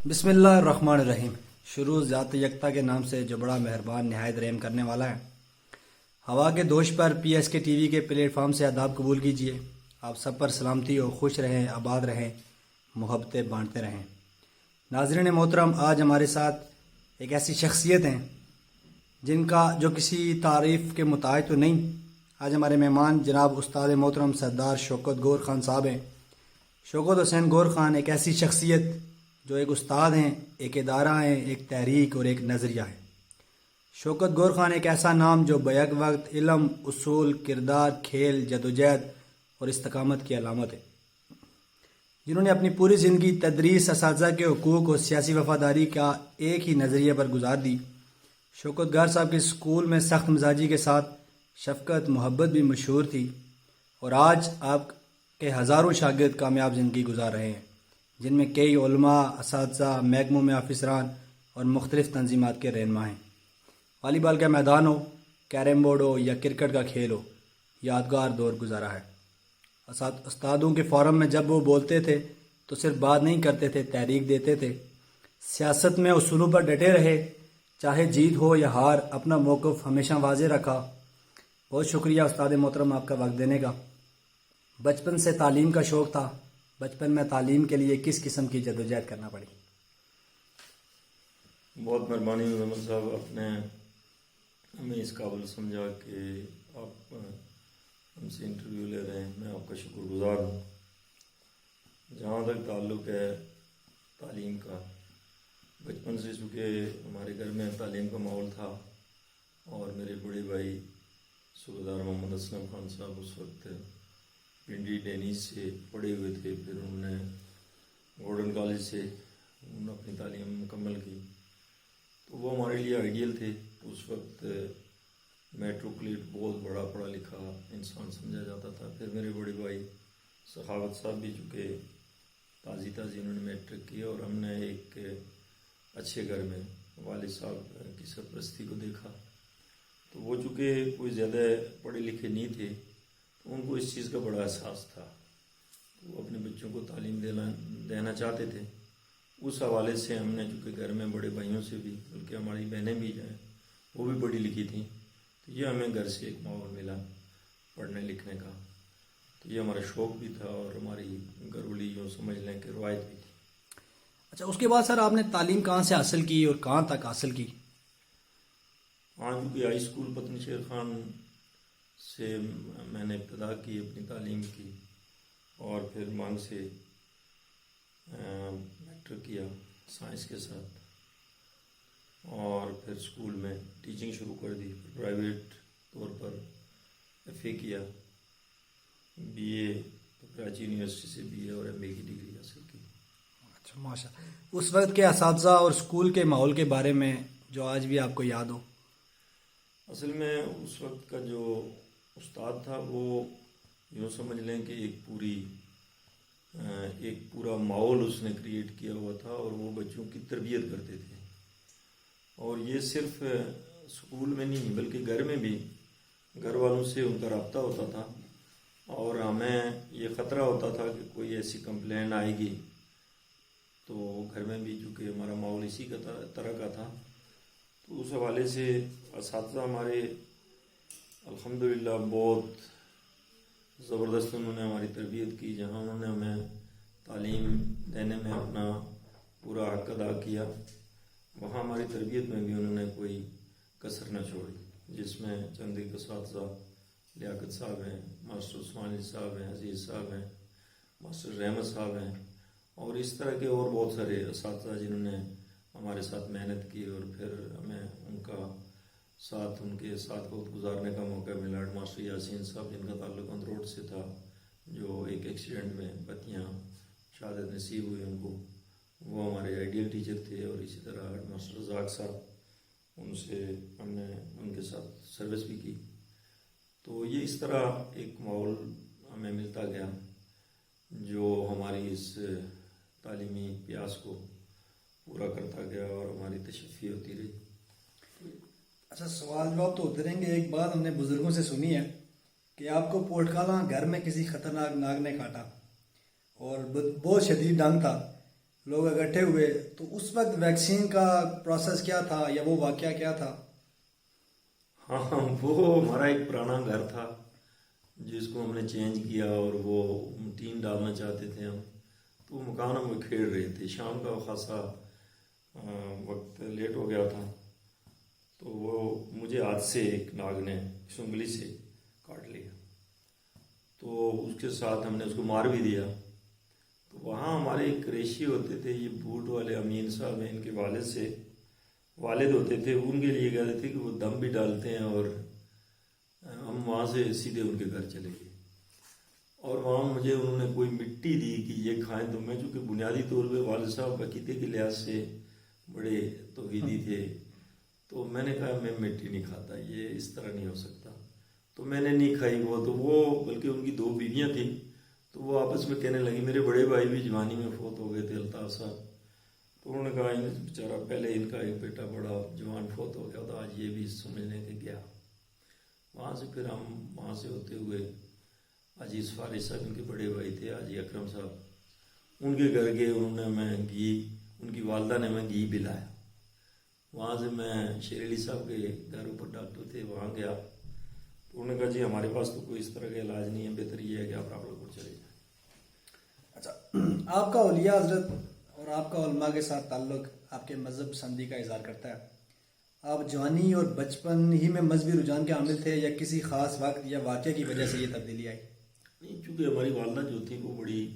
بسم اللہ الرحمن الرحیم۔ شروع ذات یکتا کے نام سے جو بڑا مہربان نہایت رحم کرنے والا ہے۔ ہوا کے دوش پر پی ایس کے ٹی وی کے پلیٹ فارم سے آداب قبول کیجیے۔ آپ سب پر سلامتی ہو، خوش رہیں، آباد رہیں، محبتیں بانٹتے رہیں۔ ناظرین محترم، آج ہمارے ساتھ ایک ایسی شخصیت ہیں جن کا جو کسی تعریف کے محتاج تو نہیں۔ آج ہمارے مہمان جناب استاد محترم سردار شوکت گور خان صاحب ہیں۔ شوکت حسین گور خان ایک ایسی شخصیت جو ایک استاد ہیں، ایک ادارہ ہیں، ایک تحریک اور ایک نظریہ ہے۔ شوکت گور خان ایک ایسا نام جو بیک وقت علم، اصول، کردار، کھیل، جدوجہد اور استقامت کی علامت ہے، جنہوں نے اپنی پوری زندگی تدریس، اساتذہ کے حقوق اور سیاسی وفاداری کا ایک ہی نظریے پر گزار دی۔ شوکت گار صاحب کے اسکول میں سخت مزاجی کے ساتھ شفقت، محبت بھی مشہور تھی، اور آج آپ کے ہزاروں شاگرد کامیاب زندگی گزار رہے ہیں، جن میں کئی علماء، اساتذہ، محکموں میں افسران اور مختلف تنظیمات کے رہنما ہیں۔ والی بال کا میدان ہو، کیرم بورڈ ہو یا کرکٹ کا کھیل ہو، یادگار دور گزارا ہے۔ استادوں کے فورم میں جب وہ بولتے تھے تو صرف بات نہیں کرتے تھے، تحریک دیتے تھے۔ سیاست میں اصولوں پر ڈٹے رہے، چاہے جیت ہو یا ہار، اپنا موقف ہمیشہ واضح رکھا۔ بہت شکریہ استاد محترم آپ کا وقت دینے کا۔ بچپن سے تعلیم کا شوق تھا، بچپن میں تعلیم کے لیے کس قسم کی جدوجہد کرنا پڑی؟ بہت مہربانی محمد صاحب، آپ نے ہمیں اس قابل سمجھا کہ آپ ہم سے انٹرویو لے رہے ہیں۔ میں آپ کا شکر گزار ہوں۔ جہاں تک تعلق ہے تعلیم کا، بچپن سے چونکہ ہمارے گھر میں تعلیم کا ماحول تھا، اور میرے بڑے بھائی صوبیدار محمد اسلم خان صاحب اس وقت پنڈی ڈینیز سے پڑھے ہوئے تھے، پھر انہوں نے گورڈن کالج سے انہوں نے اپنی تعلیم مکمل کی، تو وہ ہمارے لیے آئیڈیل تھے۔ اس وقت میٹروکلیٹ بہت بڑا پڑھا لکھا انسان سمجھا جاتا تھا۔ پھر میرے بڑے بھائی سخاوت صاحب بھی چونکہ تازی انہوں نے میٹرک کی، اور ہم نے ایک اچھے گھر میں والد صاحب کی سرپرستی کو دیکھا، تو وہ چونکہ کوئی زیادہ پڑھے لکھے نہیں تھے، تو ان کو اس چیز کا بڑا احساس تھا، وہ اپنے بچوں کو تعلیم دینا چاہتے تھے۔ اس حوالے سے ہم نے چونکہ گھر میں بڑے بھائیوں سے بھی، بلکہ ہماری بہنیں بھی ہیں وہ بھی پڑھی لکھی تھیں، تو یہ ہمیں گھر سے ایک ماحول ملا پڑھنے لکھنے کا، تو یہ ہمارا شوق بھی تھا اور ہماری گھرولی یوں سمجھ لیں کہ روایت بھی تھی۔ اچھا، اس کے بعد سر آپ نے تعلیم کہاں سے حاصل کی اور کہاں تک حاصل کی؟ ہاں، چونکہ ہائی اسکول پتن شیر خان سے میں نے ابتدا کی اپنی تعلیم کی، اور پھر مانگ سے میٹرک کیا سائنس کے ساتھ، اور پھر اسکول میں ٹیچنگ شروع کر دی، پھر پرائیویٹ طور پر ایف اے کیا، بی اے کراچی یونیورسٹی سے بی اے اور ایم اے کی ڈگری حاصل کی۔ اچھا، ماشاء اللہ۔ اس وقت کے اساتذہ اور اسکول کے ماحول کے بارے میں جو آج بھی آپ کو یاد ہو؟ اصل میں اس وقت کا جو استاد تھا وہ یوں سمجھ لیں کہ ایک پورا ماحول اس نے کریٹ کیا ہوا تھا، اور وہ بچوں کی تربیت کرتے تھے، اور یہ صرف اسکول میں نہیں بلکہ گھر میں بھی گھر والوں سے ان کا رابطہ ہوتا تھا، اور ہمیں یہ خطرہ ہوتا تھا کہ کوئی ایسی کمپلین آئے گی، تو گھر میں بھی چونکہ ہمارا ماحول اسی کا طرح کا تھا، تو اس حوالے سے اساتذہ ہمارے الحمدللہ بہت زبردست انہوں نے ہماری تربیت کی، جہاں انہوں نے ہمیں تعلیم دینے میں اپنا پورا حق ادا کیا، وہاں ہماری تربیت میں بھی انہوں نے کوئی کسر نہ چھوڑی، جس میں چند ایک اساتذہ لیاقت صاحب ہیں، ماسٹر عثمان علی صاحب ہیں، عزیز صاحب ہیں، ماسٹر رحمت صاحب ہیں، اور اس طرح کے اور بہت سارے اساتذہ جنہوں نے ہمارے ساتھ محنت کی، اور پھر ہمیں ان کے ساتھ وقت گزارنے کا موقع ملا۔ ماسٹر یاسین صاحب جن کا تعلق اندروٹ سے تھا، جو ایک ایکسیڈنٹ میں بتیاں شہادت نصیب ہوئی ان کو، وہ ہمارے آئیڈیل ٹیچر تھے، اور اسی طرح ماسٹر رزاق صاحب، ان سے ہم نے ان کے ساتھ سروس بھی کی، تو یہ اس طرح ایک ماحول ہمیں ملتا گیا جو ہماری اس تعلیمی پیاس کو پورا کرتا گیا، اور ہماری تشفی ہوتی رہی۔ اچھا، سوال جواب تو ہوتے رہیں گے۔ ایک بات ہم نے بزرگوں سے سنی ہے کہ آپ کو پوٹکالا گھر میں کسی خطرناک ناگ نے کاٹا، اور بہت شدید ڈنگ تھا، لوگ اکٹھے ہوئے تو اس وقت ویکسین کا پروسیس کیا تھا یا وہ واقعہ کیا تھا؟ ہاں، وہ ہمارا ایک پرانا گھر تھا جس کو ہم نے چینج کیا، اور وہ ٹین ڈالنا چاہتے تھے ہم، تو وہ مکان ہم کھیڑ رہے تھے، شام کا خاصا وقت لیٹ ہو گیا تھا، تو وہ مجھے ہاتھ سے ایک ناگ نے اس انگلی سے کاٹ لیا، تو اس کے ساتھ ہم نے اس کو مار بھی دیا۔ تو وہاں ہمارے ایک ریشی ہوتے تھے، یہ بوٹ والے امین صاحب ہیں، ان کے والد ہوتے تھے، ان کے لیے کہتے تھے کہ وہ دم بھی ڈالتے ہیں، اور ہم وہاں سے سیدھے ان کے گھر چلے گئے، اور وہاں مجھے انہوں نے کوئی مٹی دی کہ یہ کھائیں، تو میں چونکہ بنیادی طور پہ والد صاحب عقیدے کے لحاظ سے بڑے توحیدی تھے، تو میں نے کہا میں مٹی نہیں کھاتا، یہ اس طرح نہیں ہو سکتا، تو میں نے نہیں کھائی وہ بلکہ ان کی 2 بیویاں تھیں، تو وہ آپس میں کہنے لگی، میرے بڑے بھائی بھی جوانی میں فوت ہو گئے تھے الطاف صاحب، تو انہوں نے کہا بیچارہ پہلے ان کا ایک بیٹا بڑا جوان فوت ہو گیا تھا، آج یہ بھی سمجھنے کے گیا۔ وہاں سے پھر ہم وہاں سے ہوتے ہوئے عزیز فارغ صاحب ان کے بڑے بھائی تھے، حاجی اکرم صاحب، ان کے گھر گئے، انہوں نے میں گھی، ان کی والدہ نے میں گھی پلایا، وہاں سے میں شیر علی صاحب کے گھر اوپر ڈاکٹر تھے، وہاں گیا، تو انہوں نے کہا جی ہمارے پاس تو کوئی اس طرح کا علاج نہیں ہے، بہتر یہ ہے کہ آپ راول پور چلے جائیں۔ اچھا، آپ کا اولیاء حضرت اور آپ کا علماء کے ساتھ تعلق آپ کے مذہب پسندی کا اظہار کرتا ہے، آپ جوانی اور بچپن ہی میں مذہبی رجحان کے حامل تھے یا کسی خاص وقت یا واقعے کی وجہ سے یہ تبدیلی آئی؟ نہیں، چونکہ ہماری والدہ جو تھیں وہ بڑی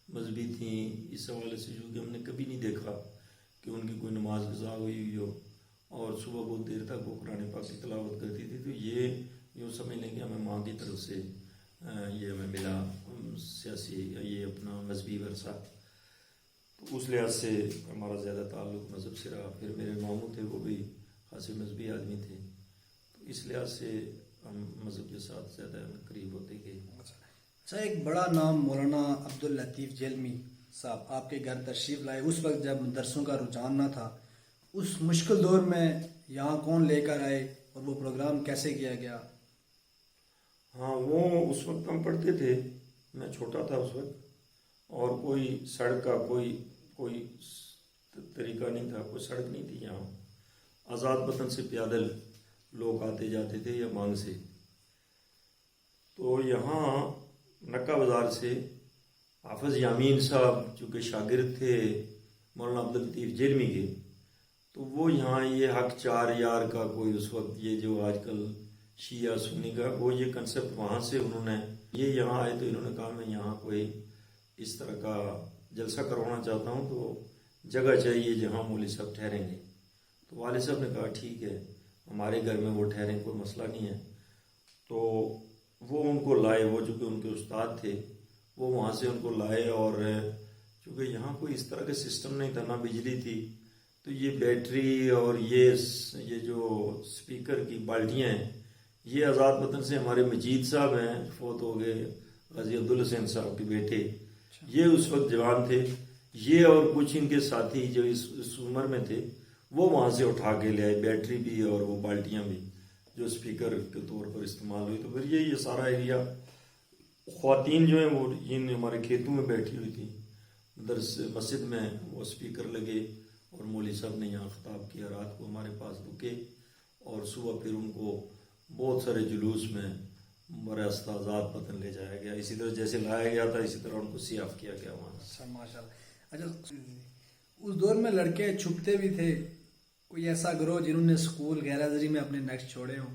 مذہبی تھیں، اس حوالے سے چونکہ ہم نے کبھی نہیں دیکھا کہ ان کی کوئی نماز قضا ہوئی ہو، اور صبح بہت دیر تک وہ قرآن پاک کی تلاوت کرتی تھی، تو یہ یوں سمجھ لیں کہ ہمیں ماں کی طرف سے یہ ہمیں ملا سیاسی یہ اپنا مذہبی ورثہ، تو اس لحاظ سے ہمارا زیادہ تعلق مذہب سے رہا۔ پھر میرے ماموں تھے، وہ بھی خاصے مذہبی آدمی تھے، تو اس لحاظ سے ہم مذہب کے ساتھ زیادہ قریب ہوتے گئے۔ اچھا، ایک بڑا نام مولانا عبداللطیف جیلمی صاحب آپ کے گھر تشریف لائے اس وقت جب مدرسوں کا رجحان نہ تھا، اس مشکل دور میں یہاں کون لے کر آئے اور وہ پروگرام کیسے کیا گیا؟ ہاں، وہ اس وقت ہم پڑھتے تھے، میں چھوٹا تھا اس وقت، اور کوئی سڑک کا کوئی طریقہ نہیں تھا، کوئی سڑک نہیں تھی یہاں، آزاد وطن سے پیادل لوگ آتے جاتے تھے یا مانگ سے، تو یہاں نکا بازار سے حافظ یامین صاحب چونکہ شاگرد تھے مولانا عبداللطیف جیلمی کے، تو وہ یہاں یہ حق 4 یار کا کوئی اس وقت یہ جو آج کل شیعہ سنی کا وہ یہ کنسپٹ وہاں سے انہوں نے یہ یہاں آئے، تو انہوں نے کہا میں یہاں کوئی اس طرح کا جلسہ کروانا چاہتا ہوں، تو جگہ چاہیے جہاں مولوی صاحب ٹھہریں گے، تو والد صاحب نے کہا ٹھیک ہے ہمارے گھر میں وہ ٹھہریں، کوئی مسئلہ نہیں ہے، تو وہ ان کو لائے، وہ چونکہ ان کے استاد تھے وہ وہاں سے ان کو لائے، اور چونکہ یہاں کوئی اس طرح کا سسٹم نہیں تھا، نہ بجلی تھی، تو یہ بیٹری اور یہ جو سپیکر کی بالٹیاں ہیں یہ آزاد وطن سے ہمارے مجید صاحب ہیں فوت ہو گئے، غازی عبدالحسین صاحب کے بیٹے، یہ اس وقت جوان تھے، یہ اور کچھ ان کے ساتھی جو اس عمر میں تھے وہ وہاں سے اٹھا کے لے آئے، بیٹری بھی اور وہ بالٹیاں بھی جو سپیکر کے طور پر استعمال ہوئی، تو پھر یہ سارا ایریا خواتین جو ہیں وہ ان ہمارے کھیتوں میں بیٹھی ہوئی تھی، مسجد میں وہ سپیکر لگے، اور مولوی صاحب نے یہاں خطاب کیا، رات کو ہمارے پاس رکے، اور صبح پھر ان کو بہت سارے جلوس میں براستہ آزاد وطن لے جایا گیا، اسی طرح جیسے لایا گیا تھا اسی طرح ان کو سیاف کیا گیا وہاں۔ اچھا، ماشاء اللہ۔ اچھا، اس دور میں لڑکے چھپتے بھی تھے، کوئی ایسا گروہ جنہوں نے اسکول غیر حاضری میں اپنے نیکسٹ چھوڑے ہوں،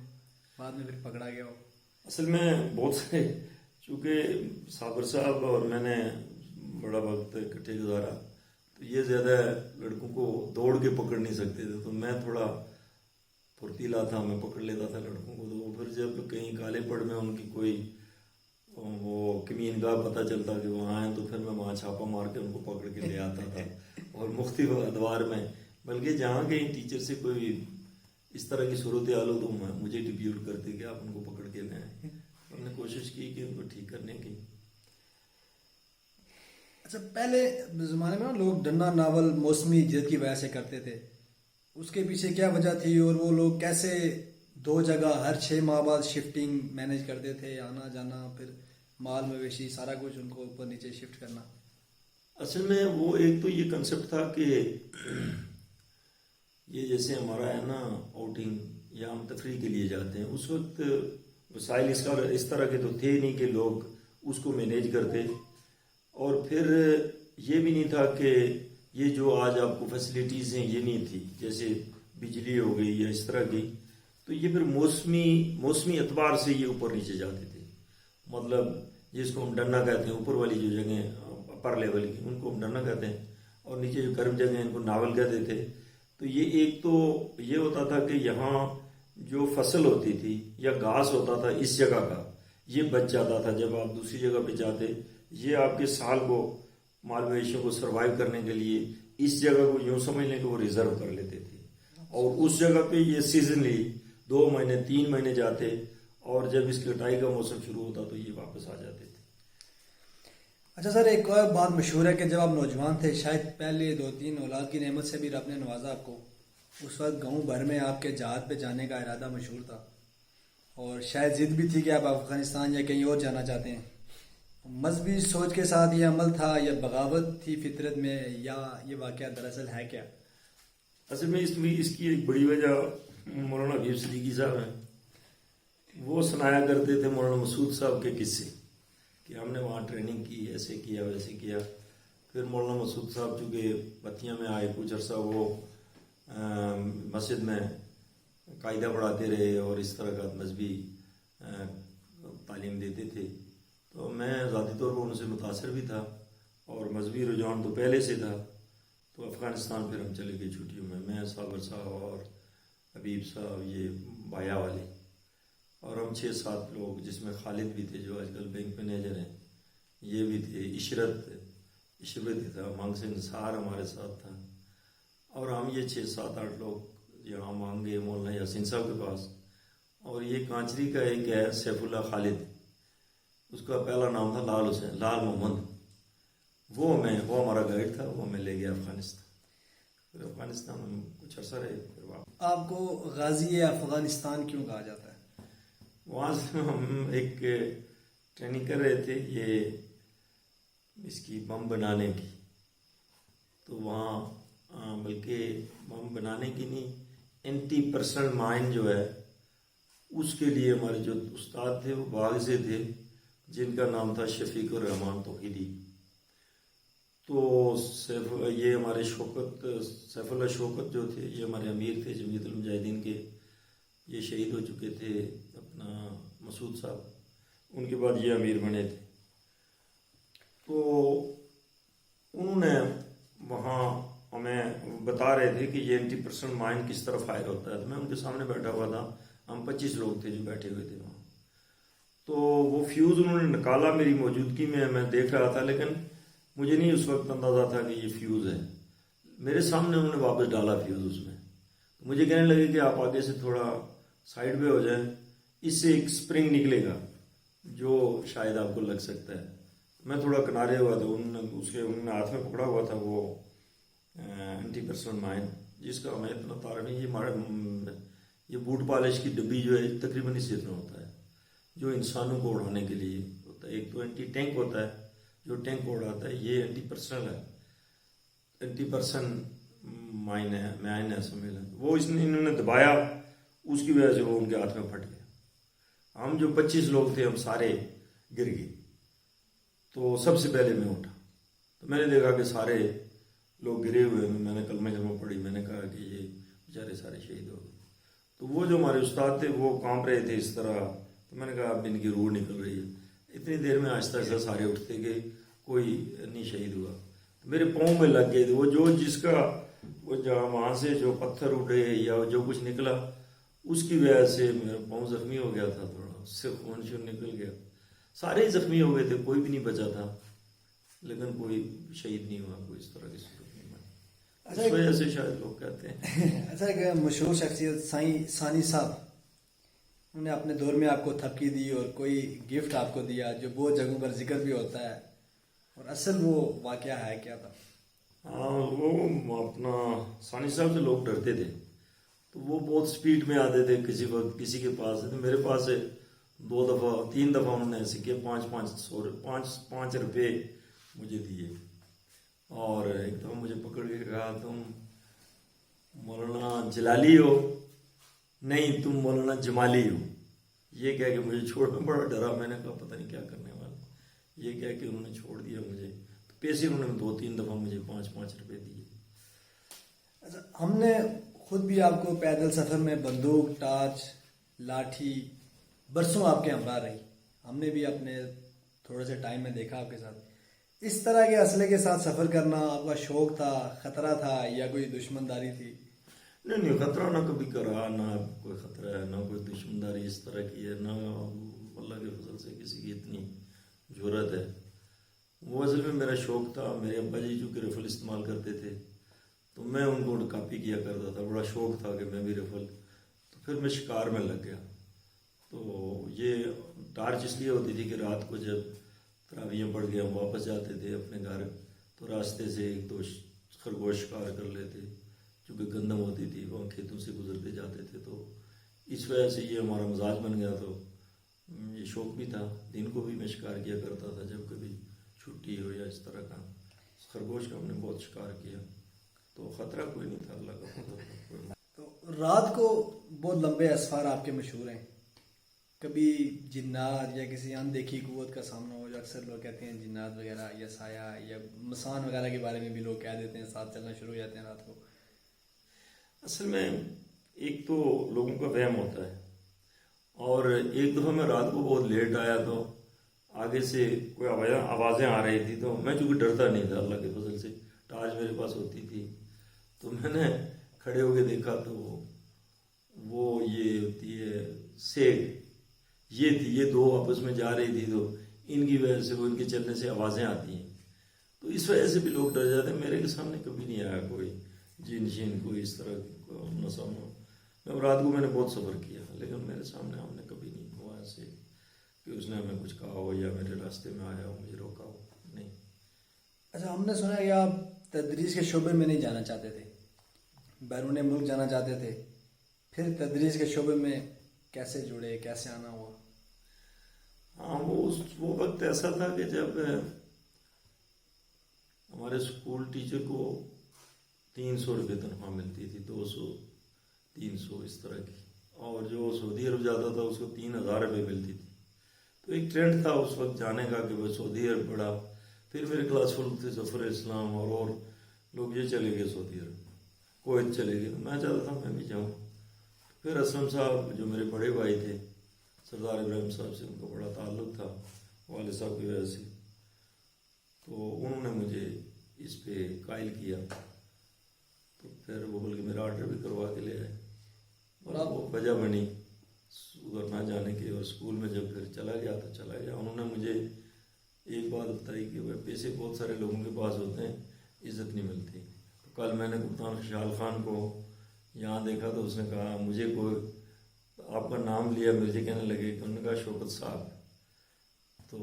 بعد میں پھر پکڑا گیا ہو؟ اصل میں بہت سے، چونکہ صابر صاحب اور میں نے بڑا وقت اکٹھے گزارا، تو یہ زیادہ لڑکوں کو دوڑ کے پکڑ نہیں سکتے تھے، تو میں تھوڑا پھرتیلا تھا، میں پکڑ لیتا تھا لڑکوں کو، تو پھر جب کہیں کالے پڑ میں ان کی کوئی وہ کمین گاہ پتہ چلتا کہ وہاں ہیں، تو پھر میں وہاں چھاپا مار کے ان کو پکڑ کے لے آتا تھا، اور مختلف ادوار میں، بلکہ جہاں کہیں ٹیچر سے کوئی اس طرح کی صورتحال ہو تو مجھے ڈپیوٹ کرتے کہ آپ ان کو پکڑ کے لے آئیں، ہم نے کوشش کی کہ ان کو ٹھیک کرنے کی۔ اچھا، پہلے زمانے میں لوگ ڈنہ ناول موسمی جلد کی وجہ سے کرتے تھے، اس کے پیچھے کیا وجہ تھی، اور وہ لوگ کیسے 2 جگہ ہر 6 ماہ بعد شفٹنگ مینیج کرتے تھے، آنا جانا، پھر مال مویشی سارا کچھ ان کو اوپر نیچے شفٹ کرنا؟ اصل میں وہ ایک تو یہ کنسیپٹ تھا کہ یہ جیسے ہمارا ہے نا آؤٹنگ یا ہم تفریح کے لیے جاتے ہیں، اس وقت وسائل اس طرح کے تو تھے نہیں کہ لوگ اس کو مینیج کرتے، اور پھر یہ بھی نہیں تھا کہ یہ جو آج آپ کو فیسلٹیز ہیں یہ نہیں تھی، جیسے بجلی ہو گئی یا اس طرح کی، تو یہ پھر موسمی اعتبار سے یہ اوپر نیچے جاتے تھے، مطلب جس کو ہم ڈننا کہتے ہیں، اوپر والی جو جگہیں اپر لیول کی ان کو ہم ڈننا کہتے ہیں، اور نیچے جو گرم جگہیں ان کو ناول کہتے تھے۔ تو یہ ایک تو یہ ہوتا تھا کہ یہاں جو فصل ہوتی تھی یا گھاس ہوتا تھا اس جگہ کا، یہ بچ جاتا تھا جب آپ دوسری جگہ پہ جاتے، یہ آپ کے سال کو مال مویشیوں کو سروائیو کرنے کے لیے اس جگہ کو یوں سمجھ لیں کہ وہ ریزرو کر لیتے تھے، اور اس جگہ پہ یہ سیزنلی 2 مہینے 3 مہینے جاتے، اور جب اس کی کٹائی کا موسم شروع ہوتا تو یہ واپس آ جاتے تھے۔ اچھا سر، ایک اور بات مشہور ہے کہ جب آپ نوجوان تھے، شاید پہلے 2-3 اولاد کی نعمت سے بھی رب نے نوازا آپ کو، اس وقت گاؤں بھر میں آپ کے جہاد پہ جانے کا ارادہ مشہور تھا، اور شاید ضد بھی تھی کہ آپ افغانستان یا کہیں اور جانا چاہتے ہیں۔ مذہبی سوچ کے ساتھ یہ عمل تھا یا بغاوت تھی فطرت میں، یا یہ واقعہ دراصل ہے کیا؟ اصل میں اس کی ایک بڑی وجہ مولانا حبیب صدیقی صاحب ہیں، وہ سنایا کرتے تھے مولانا مسعود صاحب کے قصے کہ ہم نے وہاں ٹریننگ کی، ایسے کیا ویسے کیا۔ پھر مولانا مسعود صاحب چونکہ بتیاں میں آئے، کچھ عرصہ وہ مسجد میں قاعدہ پڑھاتے رہے اور اس طرح کا مذہبی تعلیم دیتے تھے، تو میں ذاتی طور پر ان سے متاثر بھی تھا، اور مذہبی رجحان تو پہلے سے تھا۔ تو افغانستان پھر ہم چلے گئے چھٹیوں میں صابر صاحب اور حبیب صاحب، یہ بایا والے، اور ہم 6-7 لوگ، جس میں خالد بھی تھے جو آج کل بینک مینیجر ہیں، یہ بھی تھے، عشرت تھا، مانگ سے نثار ہمارے ساتھ تھا، اور ہم یہ 6-7-8 لوگ یہاں مانگے مولانا یاسین صاحب کے پاس، اور یہ کانچری کا ایک ہے سیف اللہ خالد، اس کا پہلا نام تھا لال محمد، وہ ہمارا گائیڈ تھا، وہ ہمیں لے گیا افغانستان۔ پھر افغانستان میں کچھ عرصہ رہے، پھر واپس۔ آپ کو غازی افغانستان کیوں کہا جاتا ہے؟ وہاں سے ہم ایک ٹریننگ کر رہے تھے یہ اس کی بم بنانے کی، تو وہاں بلکہ بم بنانے کی نہیں، اینٹی پرسنل مائن جو ہے اس کے لیے ہمارے جو استاد تھے وہ باغ سے تھے، جن کا نام تھا شفیق الرحمان توحیدی۔ تو یہ ہمارے سیف اللہ شوکت جو تھے، یہ ہمارے امیر تھے جمعیت المجاہدین کے، یہ شہید ہو چکے تھے، اپنا مسعود صاحب، ان کے بعد یہ امیر بنے تھے۔ تو انہوں نے وہاں ہمیں بتا رہے تھے کہ یہ اینٹی پرسنل مائن کس طرح فائر ہوتا ہے، تو میں ان کے سامنے بیٹھا ہوا تھا، ہم 25 لوگ تھے جو بیٹھے ہوئے تھے وہاں۔ تو وہ فیوز انہوں نے نکالا میری موجودگی میں دیکھ رہا تھا، لیکن مجھے نہیں اس وقت اندازہ تھا کہ یہ فیوز ہے، میرے سامنے انہوں نے واپس ڈالا فیوز اس میں، مجھے کہنے لگے کہ آپ آگے سے تھوڑا سائڈ پہ ہو جائیں، اس سے ایک سپرنگ نکلے گا جو شاید آپ کو لگ سکتا ہے۔ میں تھوڑا کنارے ہوا تھا، انہوں نے ہاتھ میں پکڑا ہوا تھا وہ اینٹی پرسنل مائن، جس کا ہمیں اتنا تعارف نہیں، یہ بوٹ پالش کی ڈبی جو ہے تقریباً اس سے اتنا ہوتا ہے، جو انسانوں کو اڑانے کے لیے ہوتا ہے۔ ایک تو اینٹی ٹینک ہوتا ہے جو ٹینک کو اڑاتا ہے، یہ اینٹی پرسنل ہے، اینٹی پرسن مائن ہے سمجھ لیں۔ وہ انہوں نے دبایا، اس کی وجہ سے وہ ان کے ہاتھ میں پھٹ گیا۔ ہم جو 25 لوگ تھے ہم سارے گر گئے، تو سب سے پہلے میں اٹھا، تو میں نے دیکھا کہ سارے لوگ گرے ہوئے ہیں، میں نے کلمہ پڑھی، میں نے کہا کہ یہ بیچارے سارے شہید ہو گئے۔ تو وہ جو ہمارے استاد تھے وہ کانپ رہے تھے اس طرح، تو میں نے کہا اب ان کی روح نکل رہی ہے۔ اتنی دیر میں آہستہ آہستہ سارے اٹھتے گئے، کوئی نہیں شہید ہوا، میرے پاؤں میں لگ گئے تھے وہ جس کا وہ وہاں سے جو پتھر اٹھے یا جو کچھ نکلا، اس کی وجہ سے میرا پاؤں زخمی ہو گیا تھا، تھوڑا اس سے خون شون نکل گیا، سارے ہی زخمی ہو گئے تھے، کوئی بھی نہیں بچا تھا، لیکن کوئی شہید نہیں ہوا، کوئی اس طرح کی صورت نہیں بنی، اس وجہ سے شاید لوگ کہتے ہیں۔ اچھا، ایک مشہور شخصیت ثانی صاحب، انہوں نے اپنے دور میں آپ کو تھپکی دی اور کوئی گفٹ آپ کو دیا جو بہت جگہوں پر ذکر بھی ہوتا ہے، اور اصل وہ واقعہ ہے کیا تھا؟ ہاں، وہ اپنا ثانی صاحب سے لوگ ڈرتے تھے، تو وہ بہت سپیڈ میں آتے تھے، کسی وقت کسی کے پاس، میرے پاس 2 دفعہ 3 دفعہ انہوں نے ایسے کیا، 5 روپے مجھے دیے، اور ایک دم مجھے پکڑ کے کہا تم مولانا جلالی ہو؟ نہیں، تم مولانا جمالی ہو۔ یہ کہہ کے مجھے چھوڑنا بڑا ڈرا، میں نے کہا پتہ نہیں کیا کرنے والا۔ یہ کہہ کے انہوں نے چھوڑ دیا مجھے، تو پیسے انہوں نے 2-3 دفعہ مجھے 5-5 روپے دیے۔ اچھا، ہم نے خود بھی آپ کو پیدل سفر میں بندوق، ٹارچ، لاٹھی برسوں آپ کے ہمراہ رہی، ہم نے بھی اپنے تھوڑے سے ٹائم میں دیکھا آپ کے ساتھ۔ اس طرح کے اسلحے کے ساتھ سفر کرنا آپ کا شوق تھا، خطرہ تھا، یا کوئی دشمن داری تھی؟ نہیں، خطرہ نہ کبھی کرا، نہ کوئی خطرہ ہے، نہ کوئی دشمنداری اس طرح کی ہے، نہ اللہ کے فضل سے کسی کی اتنی جرأت ہے۔ وہ اصل میں میرا شوق تھا۔ میرے ابا جی چونکہ رفل استعمال کرتے تھے تو میں ان کو کاپی کیا کرتا تھا، بڑا شوق تھا کہ میں بھی رفل، تو پھر میں شکار میں لگ گیا۔ تو یہ ٹارچ اس لیے ہوتی تھی کہ رات کو جب تراویحیں پڑھ کے ہم واپس جاتے تھے اپنے گھر تو راستے سے 1-2 خرگوش شکار کر لیتے، چونکہ گندم ہوتی تھی، وہاں کھیتوں سے گزرتے جاتے تھے، تو اس وجہ سے یہ ہمارا مزاج بن گیا۔ تو یہ شوق بھی تھا، دن کو بھی میں شکار کیا کرتا تھا، جب کبھی چھٹی ہو یا اس طرح کا۔ خرگوش کا ہم نے بہت شکار کیا، تو خطرہ کوئی نہیں تھا، اللہ کا فضل تھا۔ تو رات کو بہت لمبے اسفار آپ کے مشہور ہیں، کبھی جنات یا کسی اندیکھی قوت کا سامنا ہو، جو اکثر لوگ کہتے ہیں جنات وغیرہ یا سایہ یا مسان وغیرہ کے بارے میں بھی لوگ کہہ دیتے ہیں، ساتھ چلنا شروع ہو جاتے ہیں رات کو۔ اصل میں ایک تو لوگوں کا وہم ہوتا ہے، اور ایک دفعہ میں رات کو بہت لیٹ آیا تو آگے سے کوئی آوازیں آ رہی تھی، تو میں چونکہ ڈرتا نہیں تھا، اللہ کے فضل سے ٹارچ میرے پاس ہوتی تھی، تو میں نے کھڑے ہو کے دیکھا تو وہ یہ ہوتی ہے سیگ، یہ تھی، یہ 2 آپس میں جا رہی تھی، تو ان کی وجہ سے، وہ ان کے چلنے سے آوازیں آتی ہیں، تو اس وجہ سے بھی لوگ ڈر جاتے ہیں۔ میرے کے سامنے کبھی نہیں آیا کوئی جن شین، کوئی اس طرح کا سامنا۔ میں رات کو میں نے بہت سفر کیا، لیکن میرے سامنے ہم نے کبھی نہیں ہوا ایسے کہ اس نے ہمیں کچھ کہا ہو یا میرے راستے میں آیا ہو مجھے روکا ہو، نہیں۔ اچھا، ہم نے سنا ہے کہ آپ تدریس کے شعبے میں نہیں جانا چاہتے تھے، بیرون ملک جانا چاہتے تھے، پھر تدریس کے شعبے میں کیسے جڑے، کیسے آنا ہوا؟ ہاں، وہ وقت ایسا تھا کہ جب ہمارے اسکول ٹیچر کو 300 روپے تنخواہ ملتی تھی، 200-300 اس طرح کی، اور جو سعودی عرب جاتا تھا اس کو 3000 روپے ملتی تھی۔ تو ایک ٹرینڈ تھا اس وقت جانے کا کہ وہ سعودی عرب پڑھا۔ پھر میرے کلاس فل تھے ظفر اسلام اور لوگ یہ چلے گئے سعودی عرب، کویت چلے گئے، تو میں چاہتا تھا میں بھی جاؤں۔ پھر اسلم صاحب جو میرے بڑے بھائی تھے، سردار ابراہیم صاحب سے ان کا بڑا تعلق تھا والد صاحب کی وجہ سے، تو انہوں نے مجھے اس پہ قائل کیا، تو پھر وہ بلکہ میرا آرڈر بھی کروا کے لے آئے، اور وہ وجہ بنی ادھر نہ جانے کی۔ اور اسکول میں جب پھر چلا گیا تو چلا گیا۔ انہوں نے مجھے ایک بات بتائی کہ پیسے بہت سارے لوگوں کے پاس ہوتے ہیں، عزت نہیں ملتی۔ تو کل میں نے کپتان خوشحال خان کو یہاں دیکھا تو اس نے کہا مجھے، کوئی آپ کا نام لیا، مجھے کہنے لگے کہ انہوں نے کہا شوکت صاحب، تو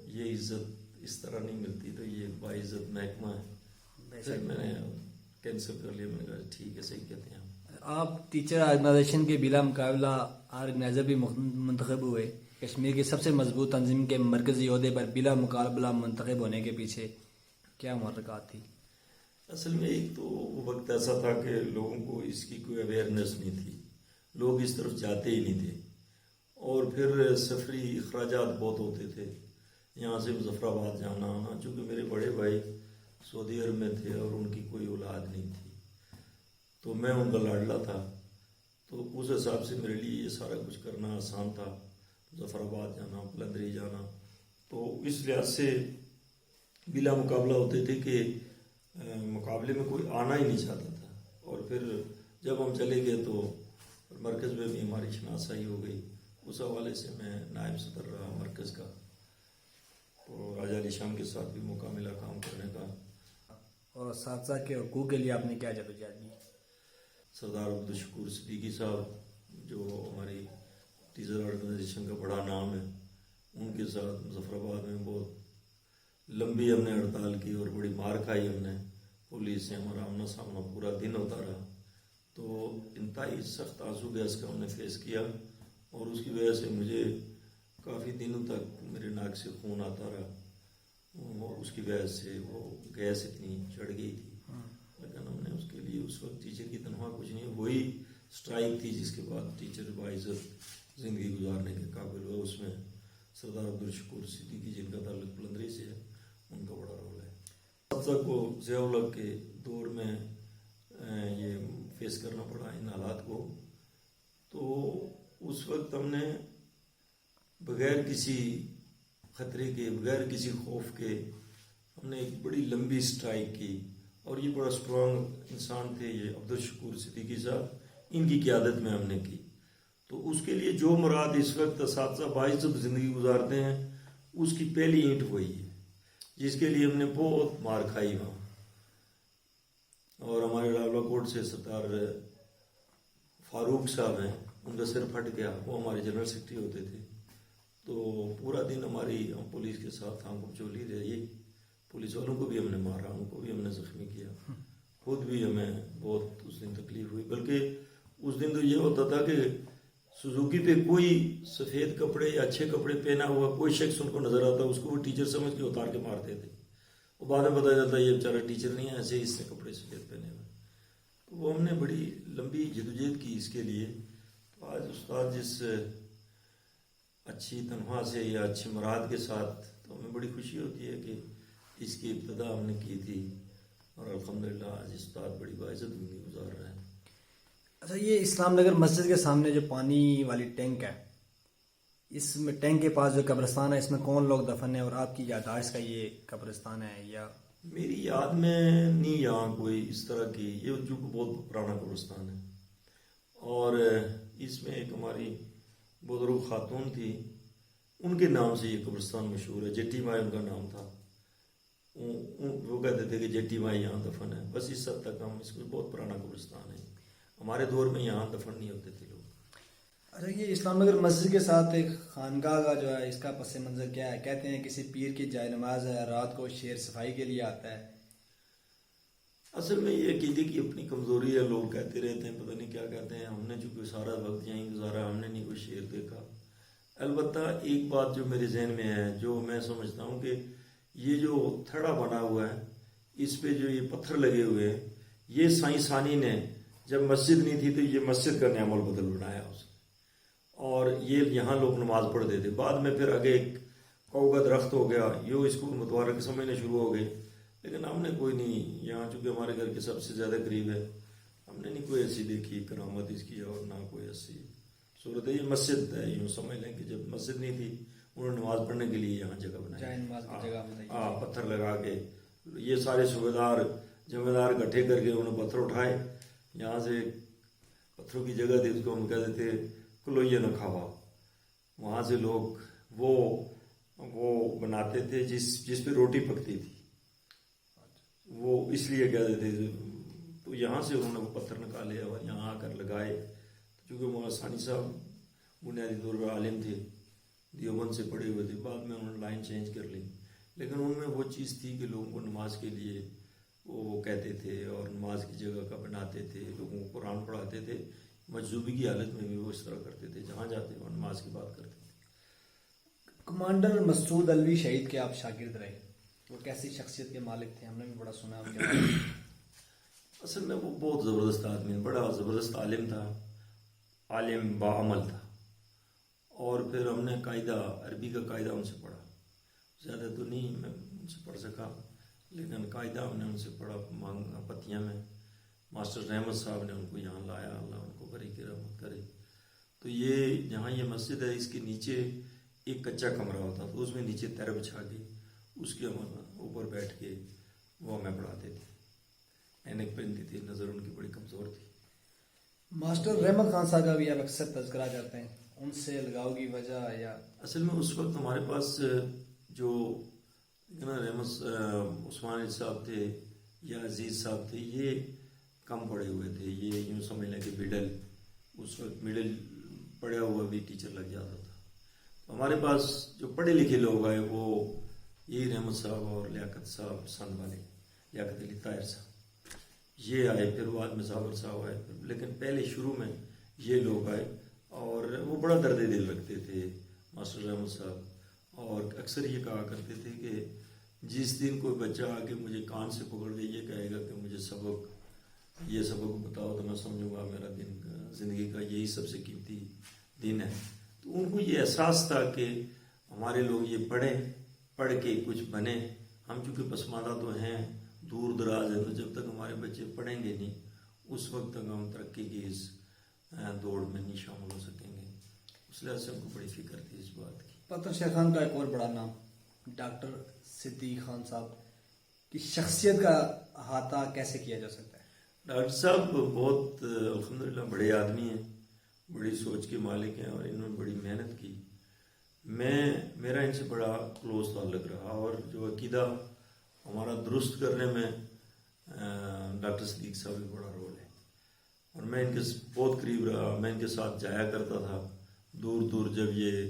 یہ عزت اس طرح نہیں ملتی، تو یہ باعزت محکمہ ہے۔ پھر میں نے کینسل کر لیا، میں نے کہا ٹھیک ہے، صحیح کہتے ہیں آپ ٹیچر آرگنائزیشن کے بلا مقابلہ آرگنائزر بھی منتخب ہوئے، کشمیر کی سب سے مضبوط تنظیم کے مرکزی عہدے پر بلا مقابلہ منتخب ہونے کے پیچھے کیا محرکات تھی؟ اصل میں ایک تو وہ وقت ایسا تھا کہ لوگوں کو اس کی کوئی اویئرنیس نہیں تھی، لوگ اس طرف جاتے ہی نہیں تھے، اور پھر سفری اخراجات بہت ہوتے تھے، یہاں سے مظفر آباد جانا آنا، چونکہ میرے بڑے بھائی سعودی عرب میں تھے اور ان کی کوئی اولاد نہیں تھی، تو میں ان کا لاڈلا تھا، تو اس حساب سے میرے لیے یہ سارا کچھ کرنا آسان تھا، مظفر آباد جانا، پلندری جانا، تو اس لحاظ سے بلا مقابلہ ہوتے تھے کہ مقابلے میں کوئی آنا ہی نہیں چاہتا تھا۔ اور پھر جب ہم چلے گئے تو مرکز میں بھی ہماری شناسائی ہو گئی، اس حوالے سے میں نائب صدر رہا مرکز کا، تو راجہ علی شام کے ساتھ بھی موقع ملا کام کرنے کا۔ اور اساتذہ کے حقوق کے لیے آپ نے کیا جدوجہد کی؟ سردار عبدالشکور صدیقی صاحب جو ہماری ٹیچر آرگنائزیشن کا بڑا نام ہے، ان کے ساتھ مظفر آباد میں بہت لمبی ہم نے ہڑتال کی اور بڑی مار کھائی ہم نے، پولیس سے ہمارا آمنا سامنا پورا دن ہوتا رہا، تو انتہائی سخت آنسو گیس کا ہم نے فیس کیا، اور اس کی وجہ سے مجھے کافی دنوں تک میرے ناک سے خون آتا رہا، اس کی وجہ سے وہ گیس اتنی چڑھ گئی تھی، لیکن ہم نے اس کے لیے اس وقت ٹیچر کی تنخواہ کچھ نہیں، وہی اسٹرائک تھی جس کے بعد ٹیچر باعزت زندگی گزارنے کے قابل ہوا. اس میں سردار عبدالشکور صدیقی جن کا تعلق پلندری سے ہے، ان کا بڑا رول ہے. اساتذہ کو ضیاء الحق کے دور میں یہ فیس کرنا پڑا ان حالات کو، تو اس وقت ہم نے بغیر کسی خطرے کے، بغیر کسی خوف کے، ہم نے ایک بڑی لمبی اسٹرائک کی. اور یہ بڑا اسٹرانگ انسان تھے یہ عبدالشکور صدیقی صاحب، ان کی قیادت میں ہم نے کی. تو اس کے لیے جو مراد اس وقت اساتذہ باعزت زندگی گزارتے ہیں، اس کی پہلی اینٹ وہی ہے، جس کے لیے ہم نے بہت مار کھائی وہاں. اور ہمارے راولہ کوٹ سے سردار فاروق صاحب ہیں، ان کا سر پھٹ گیا، وہ ہمارے جنرل سیکرٹری ہوتے تھے. تو پورا دن ہماری پولیس کے ساتھ ہم کو چولی رہی، پولیس والوں کو بھی ہم نے مارا، ان کو بھی ہم نے زخمی کیا، خود بھی ہمیں بہت اس دن تکلیف ہوئی. بلکہ اس دن تو یہ ہوتا تھا کہ سوزوکی پہ کوئی سفید کپڑے یا اچھے کپڑے پہنا ہوا کوئی شخص ان کو نظر آتا، اس کو وہ ٹیچر سمجھ کے اتار کے مارتے تھے. وہ بعد میں پتہ چلتا یہ بیچارہ ٹیچر نہیں ہے، ایسے ہی اس نے کپڑے سفید پہنے ہوئے. تو وہ ہم نے بڑی لمبی جدوجہد کی اس کے لیے. تو آج استاد جس اچھی تنخواہ سے یا اچھے مراد کے ساتھ، تو ہمیں بڑی خوشی ہوتی ہے کہ اس کی ابتدا ہم نے کی تھی، اور الحمدللہ آج استاد بڑی باعزت زندگی گزار رہے ہیں. اچھا، یہ اسلام نگر مسجد کے سامنے جو پانی والی ٹینک ہے، اس میں ٹینک کے پاس جو قبرستان ہے، اس میں کون لوگ دفن ہیں، اور آپ کی یادداشت کا یہ قبرستان ہے یا؟ میری یاد میں نہیں یہاں کوئی اس طرح کی، یہ جو بہت پرانا قبرستان ہے. اور اس میں ایک ہماری بزرگ خاتون تھی، ان کے نام سے یہ قبرستان مشہور ہے. جٹی مائی ان کا نام تھا، وہ کہتے تھے کہ جٹی مائی یہاں دفن ہے. بس اس حد تک ہم اس کو، بہت پرانا قبرستان ہے، ہمارے دور میں یہاں دفن نہیں ہوتے تھے لوگ. اچھا، یہ اسلام نگر مسجد کے ساتھ ایک خانقاہ کا جو ہے، اس کا پس منظر کیا ہے؟ کہتے ہیں کسی پیر کی جائے نماز ہے، رات کو شیر صفائی کے لیے آتا ہے. اصل میں یہ عقیدے کی اپنی کمزوری ہے، لوگ کہتے رہتے ہیں پتہ نہیں کیا کہتے ہیں. ہم نے چونکہ سارا وقت یہیں گزارا، ہم نے نہیں کوئی شیر دیکھا. البتہ ایک بات جو میرے ذہن میں ہے، جو میں سمجھتا ہوں کہ یہ جو تھڑا بنا ہوا ہے، اس پہ جو یہ پتھر لگے ہوئے ہیں، یہ سائنسانی نے جب مسجد نہیں تھی تو یہ مسجد کا نیا عمل بدل بنایا اس نے. اور یہ یہاں لوگ نماز پڑھتے تھے. بعد میں پھر آگے ایک کو کا درخت ہو گیا، یہ اس کو متبارک سمجھنے شروع ہو گئے. لیکن ہم نے کوئی نہیں، یہاں چونکہ ہمارے گھر کے سب سے زیادہ قریب ہے، ہم نے نہیں کوئی ایسی دیکھی کرامت اس کی، اور نہ کوئی ایسی صورت ہے. یہ مسجد ہے، یوں سمجھ لیں کہ جب مسجد نہیں تھی انہوں نے نماز پڑھنے کے لیے یہاں جگہ بنائی، جائے نماز کی جگہ بنائی. پتھر لگا کے. یہ سارے صوبے دار جمعے دار اکٹھے کر کے انہوں نے پتھر اٹھائے. یہاں سے پتھروں کی جگہ تھی، اس کو ہم کہتے تھے کلویہ نہ کھاوا. وہاں سے لوگ وہ بناتے تھے جس پہ روٹی پکتی تھی، وہ اس لیے کہتے تھے. تو یہاں سے انہوں نے وہ پتھر نکالے اور یہاں آ کر لگائے. چونکہ مولانا ثانی صاحب بنیادی طور پر عالم تھے، دیوبند سے پڑھے ہوئے تھے، بعد میں انہوں نے لائن چینج کر لی. لیکن ان میں وہ چیز تھی کہ لوگوں کو نماز کے لیے وہ کہتے تھے، اور نماز کی جگہ کا بناتے تھے، لوگوں کو قرآن پڑھاتے تھے. مجذوبی کی حالت میں بھی وہ اس طرح کرتے تھے، جہاں جاتے وہ نماز کی بات کرتے تھے. کمانڈر مسعود الوی شہید کے آپ شاگرد رہے، وہ کیسی شخصیت کے مالک تھے؟ ہم نے بھی بڑا سنا ان کے بارے میں. اصل میں وہ بہت زبردست آدمی، بڑا زبردست عالم تھا، عالم باعمل تھا. اور پھر ہم نے قاعدہ عربی کا قاعدہ ان سے پڑھا، زیادہ تو نہیں میں ان سے پڑھ سکا، لیکن قاعدہ ہم نے ان سے پڑھا پتیاں میں. ماسٹر رحمت صاحب نے ان کو یہاں لایا، اللہ ان کو بری کی رحمت کرے. تو یہ جہاں یہ مسجد ہے، اس کے نیچے ایک کچا کمرہ ہوتا تھا، اس میں نیچے تیر بچھا کے اس کے اوپر بیٹھ کے وہ ہمیں پڑھاتے تھے. اینک پہنتی تھی، نظر ان کی بڑی کمزور تھی. ماسٹر رحمت خان صاحب کا بھی آپ اکثر تذکرہ کرتے ہیں، ان سے لگاؤ کی وجہ یا؟ اصل میں اس وقت ہمارے پاس جو رحمت عثمان صاحب تھے یا عزیز صاحب تھے، یہ کم پڑھے ہوئے تھے. یہ یوں سمجھ لیں کہ مڈل، اس وقت مڈل پڑھا ہوا بھی ٹیچر لگ جاتا تھا. ہمارے پاس جو پڑھے لکھے لوگ آئے وہ یہی رحمت صاحب اور لیاقت صاحب سندھ والے، لیاقت علی طاہر صاحب، یہ آئے. پھر بعد میں صابر صاحب آئے، لیکن پہلے شروع میں یہ لوگ آئے. اور وہ بڑا درد دل رکھتے تھے ماسٹر رحمت صاحب، اور اکثر یہ کہا کرتے تھے کہ جس دن کوئی بچہ آ کے مجھے کان سے پکڑ کے یہ کہے گا کہ مجھے یہ سبق بتاؤ، تو میں سمجھوں گا میرا دن زندگی کا یہی سب سے قیمتی دن ہے۔ تو ان کو یہ احساس تھا کہ ہمارے لوگ یہ پڑھ کے کچھ بنے۔ ہم چونکہ پسماندہ تو ہیں، دور دراز ہیں، تو جب تک ہمارے بچے پڑھیں گے نہیں اس وقت تک ہم ترقی کی اس دوڑ میں نہیں شامل ہو سکیں گے۔ اس لحاظ سے ہم کو بڑی فکر تھی اس بات کی۔ پتن شیر خان کا ایک اور بڑا نام ڈاکٹر صدیق خان صاحب کی شخصیت کا احاطہ کیسے کیا جا سکتا ہے؟ ڈاکٹر صاحب بہت الحمدللہ بڑے آدمی ہیں، بڑی سوچ کے مالک ہیں، اور انہوں نے بڑی محنت کی۔ میرا ان سے بڑا کلوز تعلق رہا، اور جو عقیدہ ہمارا درست کرنے میں ڈاکٹر صدیق صاحب کا بڑا رول ہے، اور میں ان کے بہت قریب رہا۔ میں ان کے ساتھ جایا کرتا تھا دور دور، جب یہ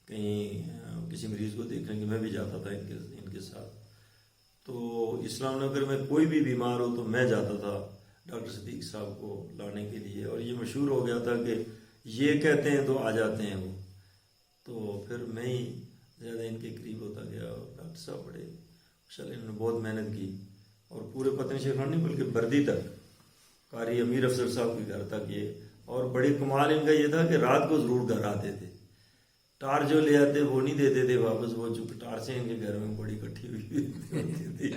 کہیں کسی مریض کو دیکھنے کے میں بھی جاتا تھا ان کے ساتھ۔ تو اسلام نگر میں کوئی بھی بیمار ہو تو میں جاتا تھا ڈاکٹر صدیق صاحب کو لانے کے لیے، اور یہ مشہور ہو گیا تھا کہ یہ کہتے ہیں تو آ جاتے ہیں وہ۔ تو پھر میں ہی زیادہ ان کے قریب ہوتا گیا، اور ڈاکٹر صاحب بڑے ماشاءاللہ انہوں نے بہت محنت کی، اور پورے پتن شیر خان نہیں بلکہ بردی تک قاری امیر افضل صاحب کے گھر تک یہ۔ اور بڑی کمال ان کا یہ تھا کہ رات کو ضرور گھر آتے تھے، ٹار جو لے آتے وہ نہیں دیتے تھے واپس، وہ چونکہ ٹار سے ان کے گھر میں بڑی کٹھی ہوئی ہوتی تھی،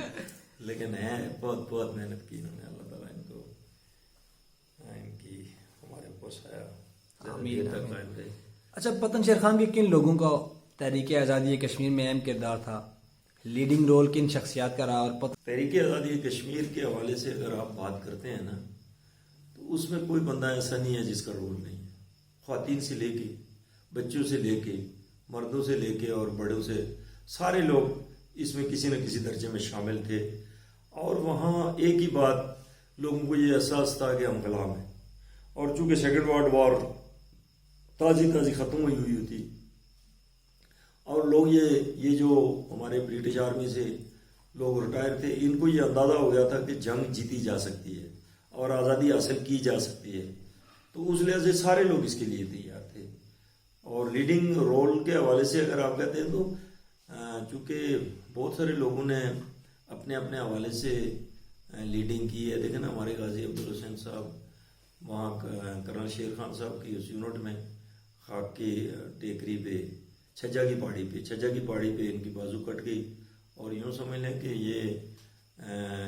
لیکن ہے بہت بہت محنت کی انہوں نے۔ اللہ تعالیٰ ان کو ان کی ہمارے اوپر سایہ دیر تک قائم رہے۔ اچھا، پتن شیر خان کے کن لوگوں کا تحریک آزادی کشمیر میں اہم کردار تھا؟ لیڈنگ رول کن شخصیات کا رہا؟ اور تحریک آزادی کشمیر کے حوالے سے اگر آپ بات کرتے ہیں نا، تو اس میں کوئی بندہ ایسا نہیں ہے جس کا رول نہیں ہے۔ خواتین سے لے کے، بچوں سے لے کے، مردوں سے لے کے اور بڑوں سے، سارے لوگ اس میں کسی نہ کسی درجے میں شامل تھے۔ اور وہاں ایک ہی بات، لوگوں کو یہ احساس تھا کہ ہم غلام ہیں، اور چونکہ سیکنڈ ورلڈ وار تازی ختم ہوئی تھی، اور لوگ یہ جو ہمارے برٹش آرمی سے لوگ ریٹائر تھے، ان کو یہ اندازہ ہو گیا تھا کہ جنگ جیتی جا سکتی ہے اور آزادی حاصل کی جا سکتی ہے۔ تو اس لحاظ سے سارے لوگ اس کے لیے تیار تھے۔ اور لیڈنگ رول کے حوالے سے اگر آپ کہتے ہیں تو چونکہ بہت سارے لوگوں نے اپنے اپنے حوالے سے لیڈنگ کی ہے۔ دیکھیں نا، ہمارے غازی عبدالحسین صاحب وہاں کرنل شیر خان صاحب کی اس یونٹ میں خاک کی ٹیکری پہ چھجا کی پہاڑی پہ ان کی بازو کٹ گئی، اور یوں سمجھ لیں کہ یہ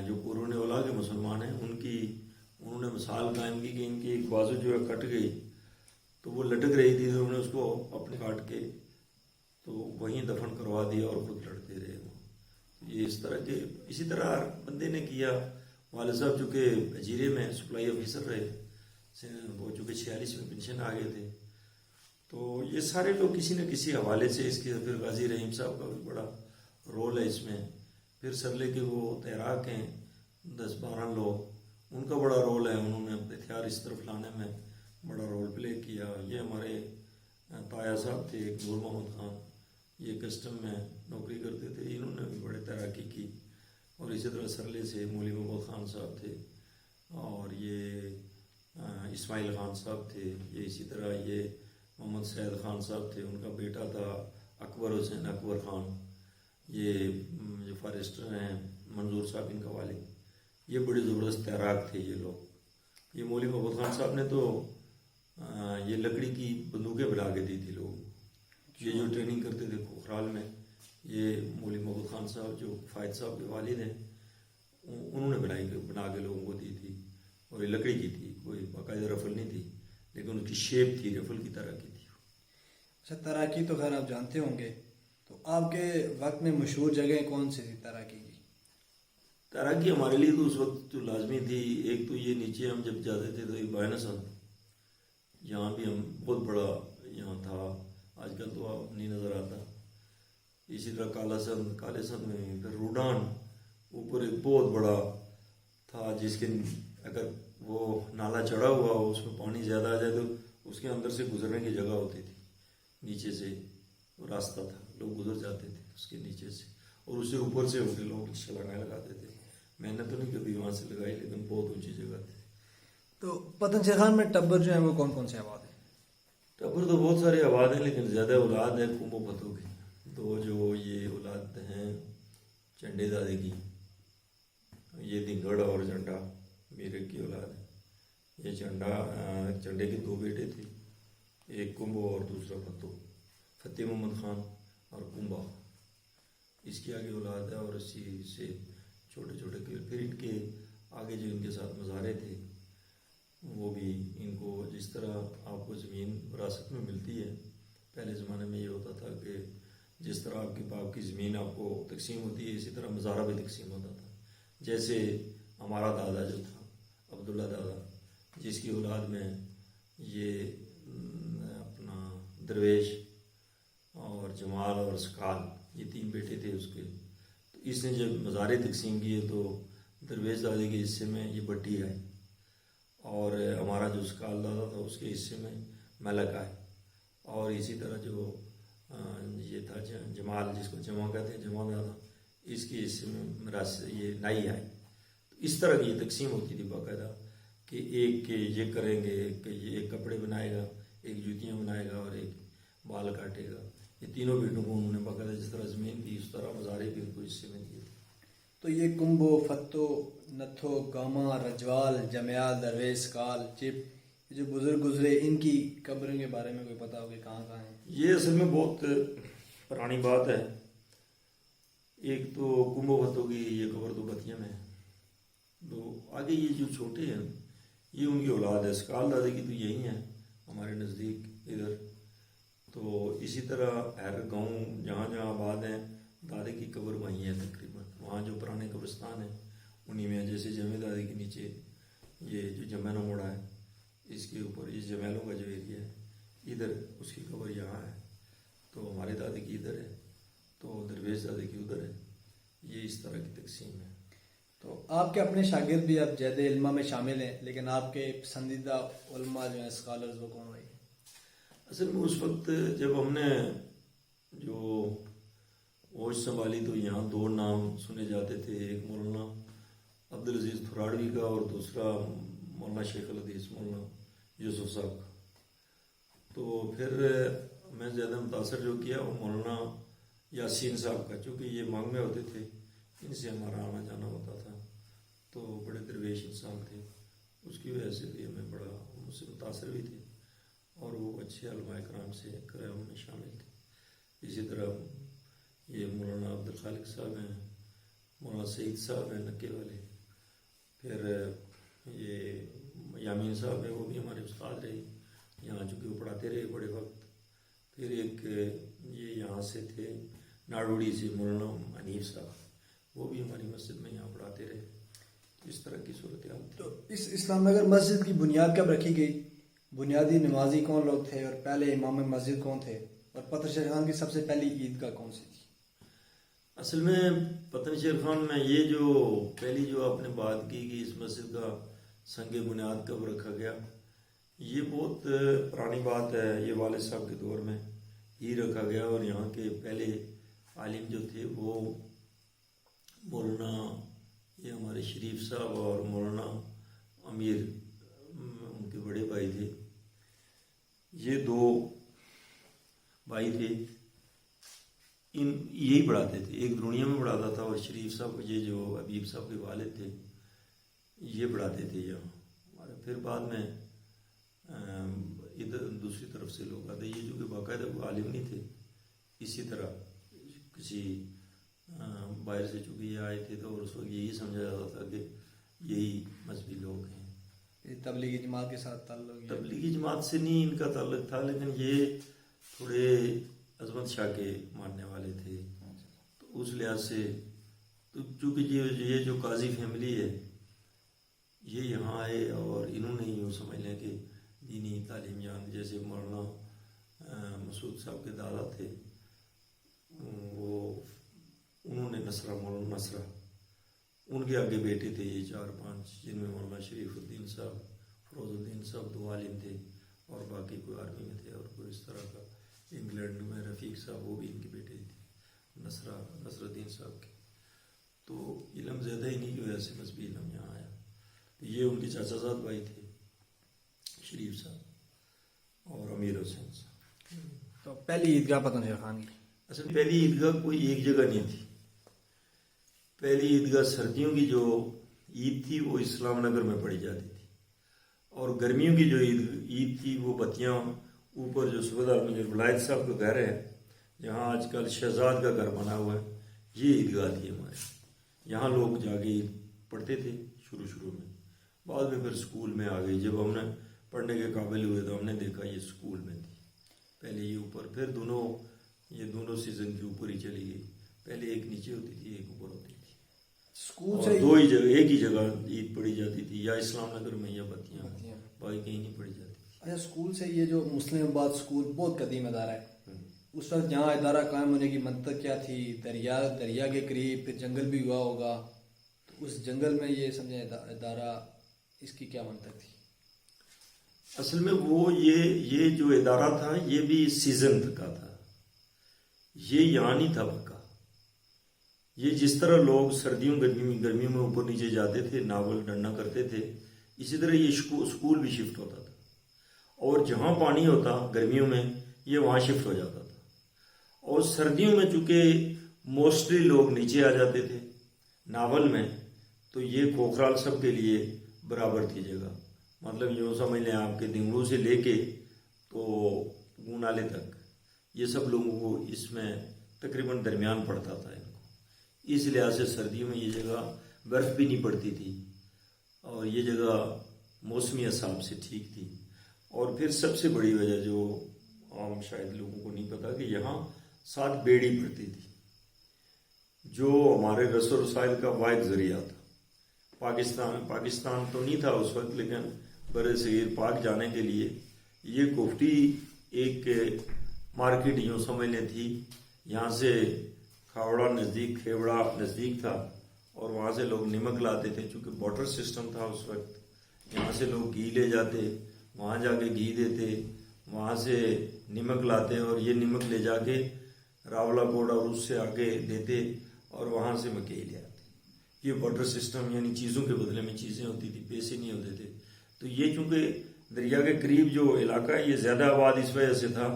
جو قرون اولیٰ کے مسلمان ہیں انہوں نے مثال قائم کی کہ ان کی ایک بازو جو ہے کٹ گئی، تو وہ لٹک رہی تھی، تو انہوں نے اس کو اپنے کاٹ کے تو وہیں دفن کروا دیا، اور خود لڑتے رہے وہ۔ یہ اسی طرح ہر بندے نے کیا۔ والد صاحب چونکہ اجیرے میں سپلائی آفیسر رہے، وہ چونکہ 46 میں پنشن آ گئے تھے، تو یہ سارے لوگ کسی نہ کسی حوالے سے اس کے۔ پھر غازی رحیم صاحب کا بھی بڑا رول ہے اس میں۔ پھر سرلے کے وہ تیراک ہیں 10-12 لوگ، ان کا بڑا رول ہے، انہوں نے اپنے ہتھیار اس طرف لانے میں بڑا رول پلے کیا۔ یہ ہمارے تایا صاحب تھے، ایک نور محمد خان، یہ کسٹم میں نوکری کرتے تھے، انہوں نے بھی بڑے تیراکی کی۔ اور اسی طرح سرلے سے مولی محمد خان صاحب تھے، اور یہ اسماعیل خان صاحب تھے، یہ اسی طرح یہ محمد سید خان صاحب تھے، ان کا بیٹا تھا اکبر حسین اکبر خان، یہ جو فارسٹر ہیں منظور صاحب ان کا والد، یہ بڑے زبردست تیراک تھے یہ لوگ۔ یہ مولی محمد خان صاحب نے تو یہ لکڑی کی بندوقیں بنا کے دی تھی لوگوں، یہ جو ٹریننگ کرتے تھے کھوکھرال میں، یہ مولی محمد خان صاحب جو فائد صاحب کے والد ہیں، انہوں نے بنا کے لوگوں کو دی تھی، اور یہ لکڑی کی تھی، کوئی باقاعدہ رفل نہیں تھی، لیکن ان کی شیپ تھی رفل کی طرح کی تھی۔ اچھا، تیراکی تو خیر آپ جانتے ہوں گے، تو آپ کے وقت میں مشہور جگہیں کون سی تھی تیراکی کی؟ تیراکی ہمارے لیے تو اس وقت جو لازمی تھی، ایک تو یہ نیچے ہم جب جاتے تھے تو یہ بائنسن، یہاں بھی ہم بہت بڑا یہاں تھا، آج کل تو آپ نہیں نظر آتا۔ اسی طرح کالے سن میں پھر روڈان، اوپر ایک بہت بڑا تھا جس کے اگر وہ نالا چڑھا ہوا ہو، اس میں پانی زیادہ آ جائے تو اس کے اندر سے گزرنے کی جگہ ہوتی تھی، نیچے سے راستہ تھا، لوگ گزر جاتے تھے اس کے نیچے سے، اور اس سے اوپر سے ہوتے لوگ چھلانگیں لگاتے تھے۔ میں نے تو نہیں کبھی وہاں سے لگائی، لیکن بہت اونچی جگہ تھی۔ تو پتن شیر خان میں ٹبر جو ہیں وہ کون کون سے آباد ہیں؟ ٹبر تو بہت سارے آباد ہیں، لیکن زیادہ اولاد ہیں کنبوں پتوں کی، تو جو یہ اولاد ہیں چنڈے دادے کی. یہ دھنگڑ اور چنڈا میرے کی اولاد ہے. یہ چنڈے کے 2 بیٹے تھے, ایک کنبو اور دوسرا فتح محمد خان اور کنبا اس کی آگے اولاد ہے. اور اسی سے چھوٹے چھوٹے پھر ان کے آگے جو ان کے ساتھ مزارے تھے وہ بھی ان کو جس طرح آپ کو زمین وراثت میں ملتی ہے, پہلے زمانے میں یہ ہوتا تھا کہ جس طرح آپ کے باپ کی زمین آپ کو تقسیم ہوتی ہے اسی طرح مزارہ بھی تقسیم ہوتا تھا. جیسے ہمارا دادا جو تھا عبداللہ دادا, جس کی اولاد میں یہ اپنا درویش اور جمال اور سکال یہ 3 بیٹے تھے اس کے, تو اس نے جب مزارے تقسیم کیے تو درویش دادے کے حصے میں یہ بٹی آئی, اور ہمارا جو سکال دادا تھا اس کے حصے میں ملک آئے, اور اسی طرح جو یہ تھا جمال جس کو جمع کہتے ہیں جمع دادا, اس کے حصے میں یہ نائی آئے. تو اس طرح کی یہ تقسیم ہوتی تھی باقاعدہ کہ ایک یہ کریں گے کہ یہ ایک کپڑے بنائے گا, ایک جوتیاں بنائے گا اور ایک بال کاٹے گا. یہ تینوں بیٹوں کو انہوں نے باقاعدہ جس طرح زمین دی اس طرح مزارے بھی ان کو حصے میں دیے تھے. تو یہ کنبو, فتو, نتھو, گاما, رجوال, جمیال, درویش, کال, چپ, جو بزرگ گزرے ان کی قبروں کے بارے میں کوئی پتہ ہو کہ کہاں کہاں ہیں؟ یہ اصل میں بہت پرانی بات ہے. ایک تو کنبو فتو کی یہ قبر تو بتیا میں ہے, تو آگے یہ جو چھوٹے ہیں یہ ان کی اولاد ہے. سکال دادے کی تو یہی ہیں ہمارے نزدیک ادھر. تو اسی طرح ہر گاؤں جہاں جہاں آباد ہیں دادے کی قبر وہیں ہے تقریباً. وہاں جو پرانے قبرستان ہیں انہی میں, جیسے جمع دادے کے نیچے یہ جو جمینو موڑا ہے اس کے اوپر یہ جمیلوں کا جو ایریا ہے ادھر اس کی قبر یہاں ہے. تو ہمارے دادے کی ادھر ہے, تو درویش دادے کی ادھر ہے. یہ اس طرح کی تقسیم ہے. تو آپ کے اپنے شاگرد بھی اب جید علمہ میں شامل ہیں, لیکن آپ کے پسندیدہ علماء جو ہیں اسکالرز وہ کون رہے ہیں؟ اصل میں اس وقت جب ہم نے جو ہوش سنبھالی تو یہاں 2 نام سنے جاتے تھے, ایک مولانا عبدالعزیز تھراڑوی کا اور دوسرا مولانا شیخ الحدیث مولانا یوسف صاحب کا. تو پھر میں زیادہ متاثر جو کیا وہ مولانا یاسین صاحب کا, چونکہ یہ مانگ میں ہوتے تھے, ان سے ہمارا آنا جانا ہوتا تھا, تو بڑے درویش انسان تھے. اس کی وجہ سے بھی ہمیں بڑا ان سے متاثر بھی تھے, اور وہ اچھے علماء کرام سے کرام میں شامل تھے. اسی طرح یہ مولانا عبدالخالق صاحب ہیں, مولانا سعید صاحب ہیں نکے والے, پھر یہ یامین صاحب ہیں وہ بھی ہمارے استاد رہے یہاں, چونکہ وہ پڑھاتے رہے بڑے وقت. پھر ایک یہ یہاں سے تھے ناڑوڑی سے مولانا حنیف صاحب, وہ بھی ہماری مسجد میں یہاں پڑھاتے رہے. اس طرح کی صورتحال تھی. تو اس اسلام نگر مسجد کی بنیاد کب رکھی گئی؟ بنیادی نمازی کون لوگ تھے اور پہلے امام مسجد کون تھے؟ اور پتن شیر خان کی سب سے پہلی عیدگاہ کون سی تھی؟ اصل میں پتن شیر خان میں یہ جو پہلی جو آپ نے بات کی کہ اس مسجد کا سنگ بنیاد کب رکھا گیا, یہ بہت پرانی بات ہے. یہ والد صاحب کے دور میں ہی رکھا گیا, اور یہاں کے پہلے عالم جو تھے وہ مولانا یہ ہمارے شریف صاحب اور مولانا امیر ان کے بڑے بھائی تھے. یہ 2 بھائی تھے, یہی پڑھاتے تھے. ایک درونیا میں پڑھاتا تھا, اور شریف صاحب یہ جو حبیب صاحب کے والد تھے یہ پڑھاتے تھے یہاں. پھر بعد میں ادھر دوسری طرف سے لوگ آتے, یہ جو کہ باقاعدہ کوئی عالم نہیں تھے. اسی طرح کسی باہر سے چونکہ یہ آئے تھے تو اس وقت یہی سمجھا جاتا تھا کہ یہی مذہبی لوگ ہیں. تبلیغی جماعت کے ساتھ تعلق؟ تبلیغی جماعت سے نہیں ان کا تعلق تھا, لیکن یہ تھوڑے عظمت شاہ کے ماننے والے تھے. تو اس لحاظ سے تو چونکہ یہ جو قاضی فیملی ہے یہ یہاں آئے, اور انہوں نے یوں سمجھ لیں کہ دینی تعلیم یان, جیسے مولانا مسعود صاحب کے دادا تھے وہ انہوں نے نصرہ مولانا نصرہ ان کے آگے بیٹے تھے یہ 4-5, جن میں مولانا شریف الدین صاحب, فروز الدین صاحب 2 عالم تھے, اور باقی کوئی آرمی میں تھے, اور کوئی اس طرح کا. انگلینڈ میں رفیق صاحب وہ بھی ان کے بیٹے تھے نصر الدین صاحب کے. تو علم زیادہ ہی نہیں کی وجہ سے مذہبی علم یہاں آیا. یہ ان کے چاچا زاد بھائی تھے شریف صاحب اور امیر حسین صاحب. تو پہلی عیدگاہ پتن شیر خان کی اصل پہلی عیدگاہ کوئی ایک جگہ نہیں تھی, پہلی عیدگاہ سردیوں کی جو عید تھی وہ اسلام نگر میں پڑھی جاتی تھی، اور گرمیوں کی جو عید تھی وہ بتیاں اوپر جو صوبیدار مجر ولایت صاحب کا گھر ہے، جہاں آج کل شہزاد کا گھر بنا ہوا ہے، یہ عیدگاہ تھی ہمارے، یہاں لوگ جا کے عید پڑھتے تھے شروع میں۔ بعد میں پھر اسکول میں آ گئی، جب ہم نے پڑھنے کے قابل ہوئے تو ہم نے دیکھا یہ اسکول میں تھی، پہلے یہ اوپر، پھر یہ دونوں سیزن کے اوپر ہی چلی گئی، پہلے ایک نیچے ہوتی تھی ایک اوپر ہوتی تھی، اسکول اور سے دو ہی جگہ ایک ہی جگہ عید پڑھی جاتی تھی، یا اسلام نگر میں یا بتیاں، باقی کہیں نہیں پڑھی جاتی تھی۔ اچھا، اسکول سے یہ جو مسلم آباد اسکول بہت قدیم ادارہ ہے، اس وقت یہاں ادارہ قائم ہونے کی منطق کیا تھی؟ دریا کے قریب، پھر جنگل بھی ہوا ہوگا، تو اس جنگل میں یہ سمجھیں ادارہ، اس کی کیا منطق تھی؟ اصل میں وہ یہ جو ادارہ تھا یہ بھی سیزن کا تھا، یہ یہاں نہیں تھا پکا۔ یہ جس طرح لوگ سردیوں گرمیوں میں اوپر نیچے جاتے تھے، ناول ڈنڈا کرتے تھے، اسی طرح یہ اسکول بھی شفٹ ہوتا تھا، اور جہاں پانی ہوتا گرمیوں میں یہ وہاں شفٹ ہو جاتا تھا، اور سردیوں میں چونکہ موسٹلی لوگ نیچے آ جاتے تھے ناول میں، تو یہ کوکھرال سب کے لیے برابر تھی جگہ، مطلب یوں سمجھ لیں آپ کے دنگڑو سے لے کے تو گونالے تک یہ سب لوگوں کو اس میں تقریباً درمیان پڑتا تھا ان کو، اس لحاظ سے سردیوں میں یہ جگہ برف بھی نہیں پڑتی تھی، اور یہ جگہ موسمی حساب سے ٹھیک تھی۔ اور پھر سب سے بڑی وجہ جو عام شاید لوگوں کو نہیں پتا، کہ یہاں 7 بیڑی پڑتی تھی، جو ہمارے رسل و رسائل کا واحد ذریعہ تھا۔ پاکستان تو نہیں تھا اس وقت، لیکن بر صغیر پاک جانے کے لیے یہ کوفٹی ایک مارکیٹ یوں سمجھ لیں تھی، یہاں سے کھاوڑا نزدیک، کھیوڑا نزدیک تھا، اور وہاں سے لوگ نمک لاتے تھے، چونکہ واٹر سسٹم تھا اس وقت، یہاں سے لوگ گھی لے جاتے، وہاں جا کے گھی دیتے، وہاں سے نمک لاتے، اور یہ نمک لے جا کے راولا کوٹ اور اس سے آگے دیتے، اور وہاں سے مکئی لے آتے۔ یہ واٹر سسٹم یعنی چیزوں کے بدلے میں چیزیں ہوتی تھی، پیسے نہیں ہوتے تھے۔ تو یہ چونکہ دریا کے قریب جو علاقہ ہے یہ زیادہ آباد اس وجہ سے تھا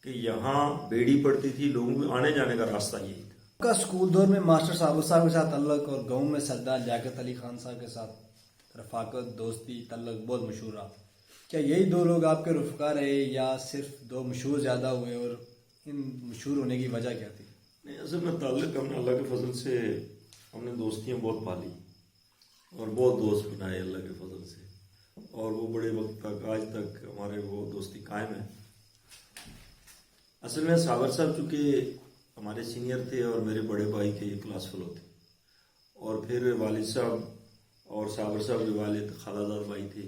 کہ یہاں بیڑی پڑتی تھی، لوگوں کے آنے جانے کا راستہ یہی تھا۔ کا اسکول دور میں ماسٹر صاحب کے ساتھ تعلق، اور گاؤں میں سردار لیاقت علی خان صاحب کے ساتھ رفاقت، دوستی، تعلق بہت مشہور رہا۔ کیا یہی دو لوگ آپ کے رفقا رہے، یا صرف دو مشہور زیادہ ہوئے، اور ان مشہور ہونے کی وجہ کیا تھی؟ نہیں، اصل میں تعلق ہم نے اللہ کے فضل سے ہم نے دوستیاں بہت پالی، اور بہت دوست بنائے اللہ کے فضل سے، اور وہ بڑے وقت تک آج تک ہمارے وہ دوستی قائم ہے۔ اصل میں صابر صاحب چونکہ ہمارے سینئر تھے، اور میرے بڑے بھائی کے یہ کلاس فیلو تھے، اور پھر والد صاحب اور صابر صاحب کے والد خالہ زاد بھائی تھے،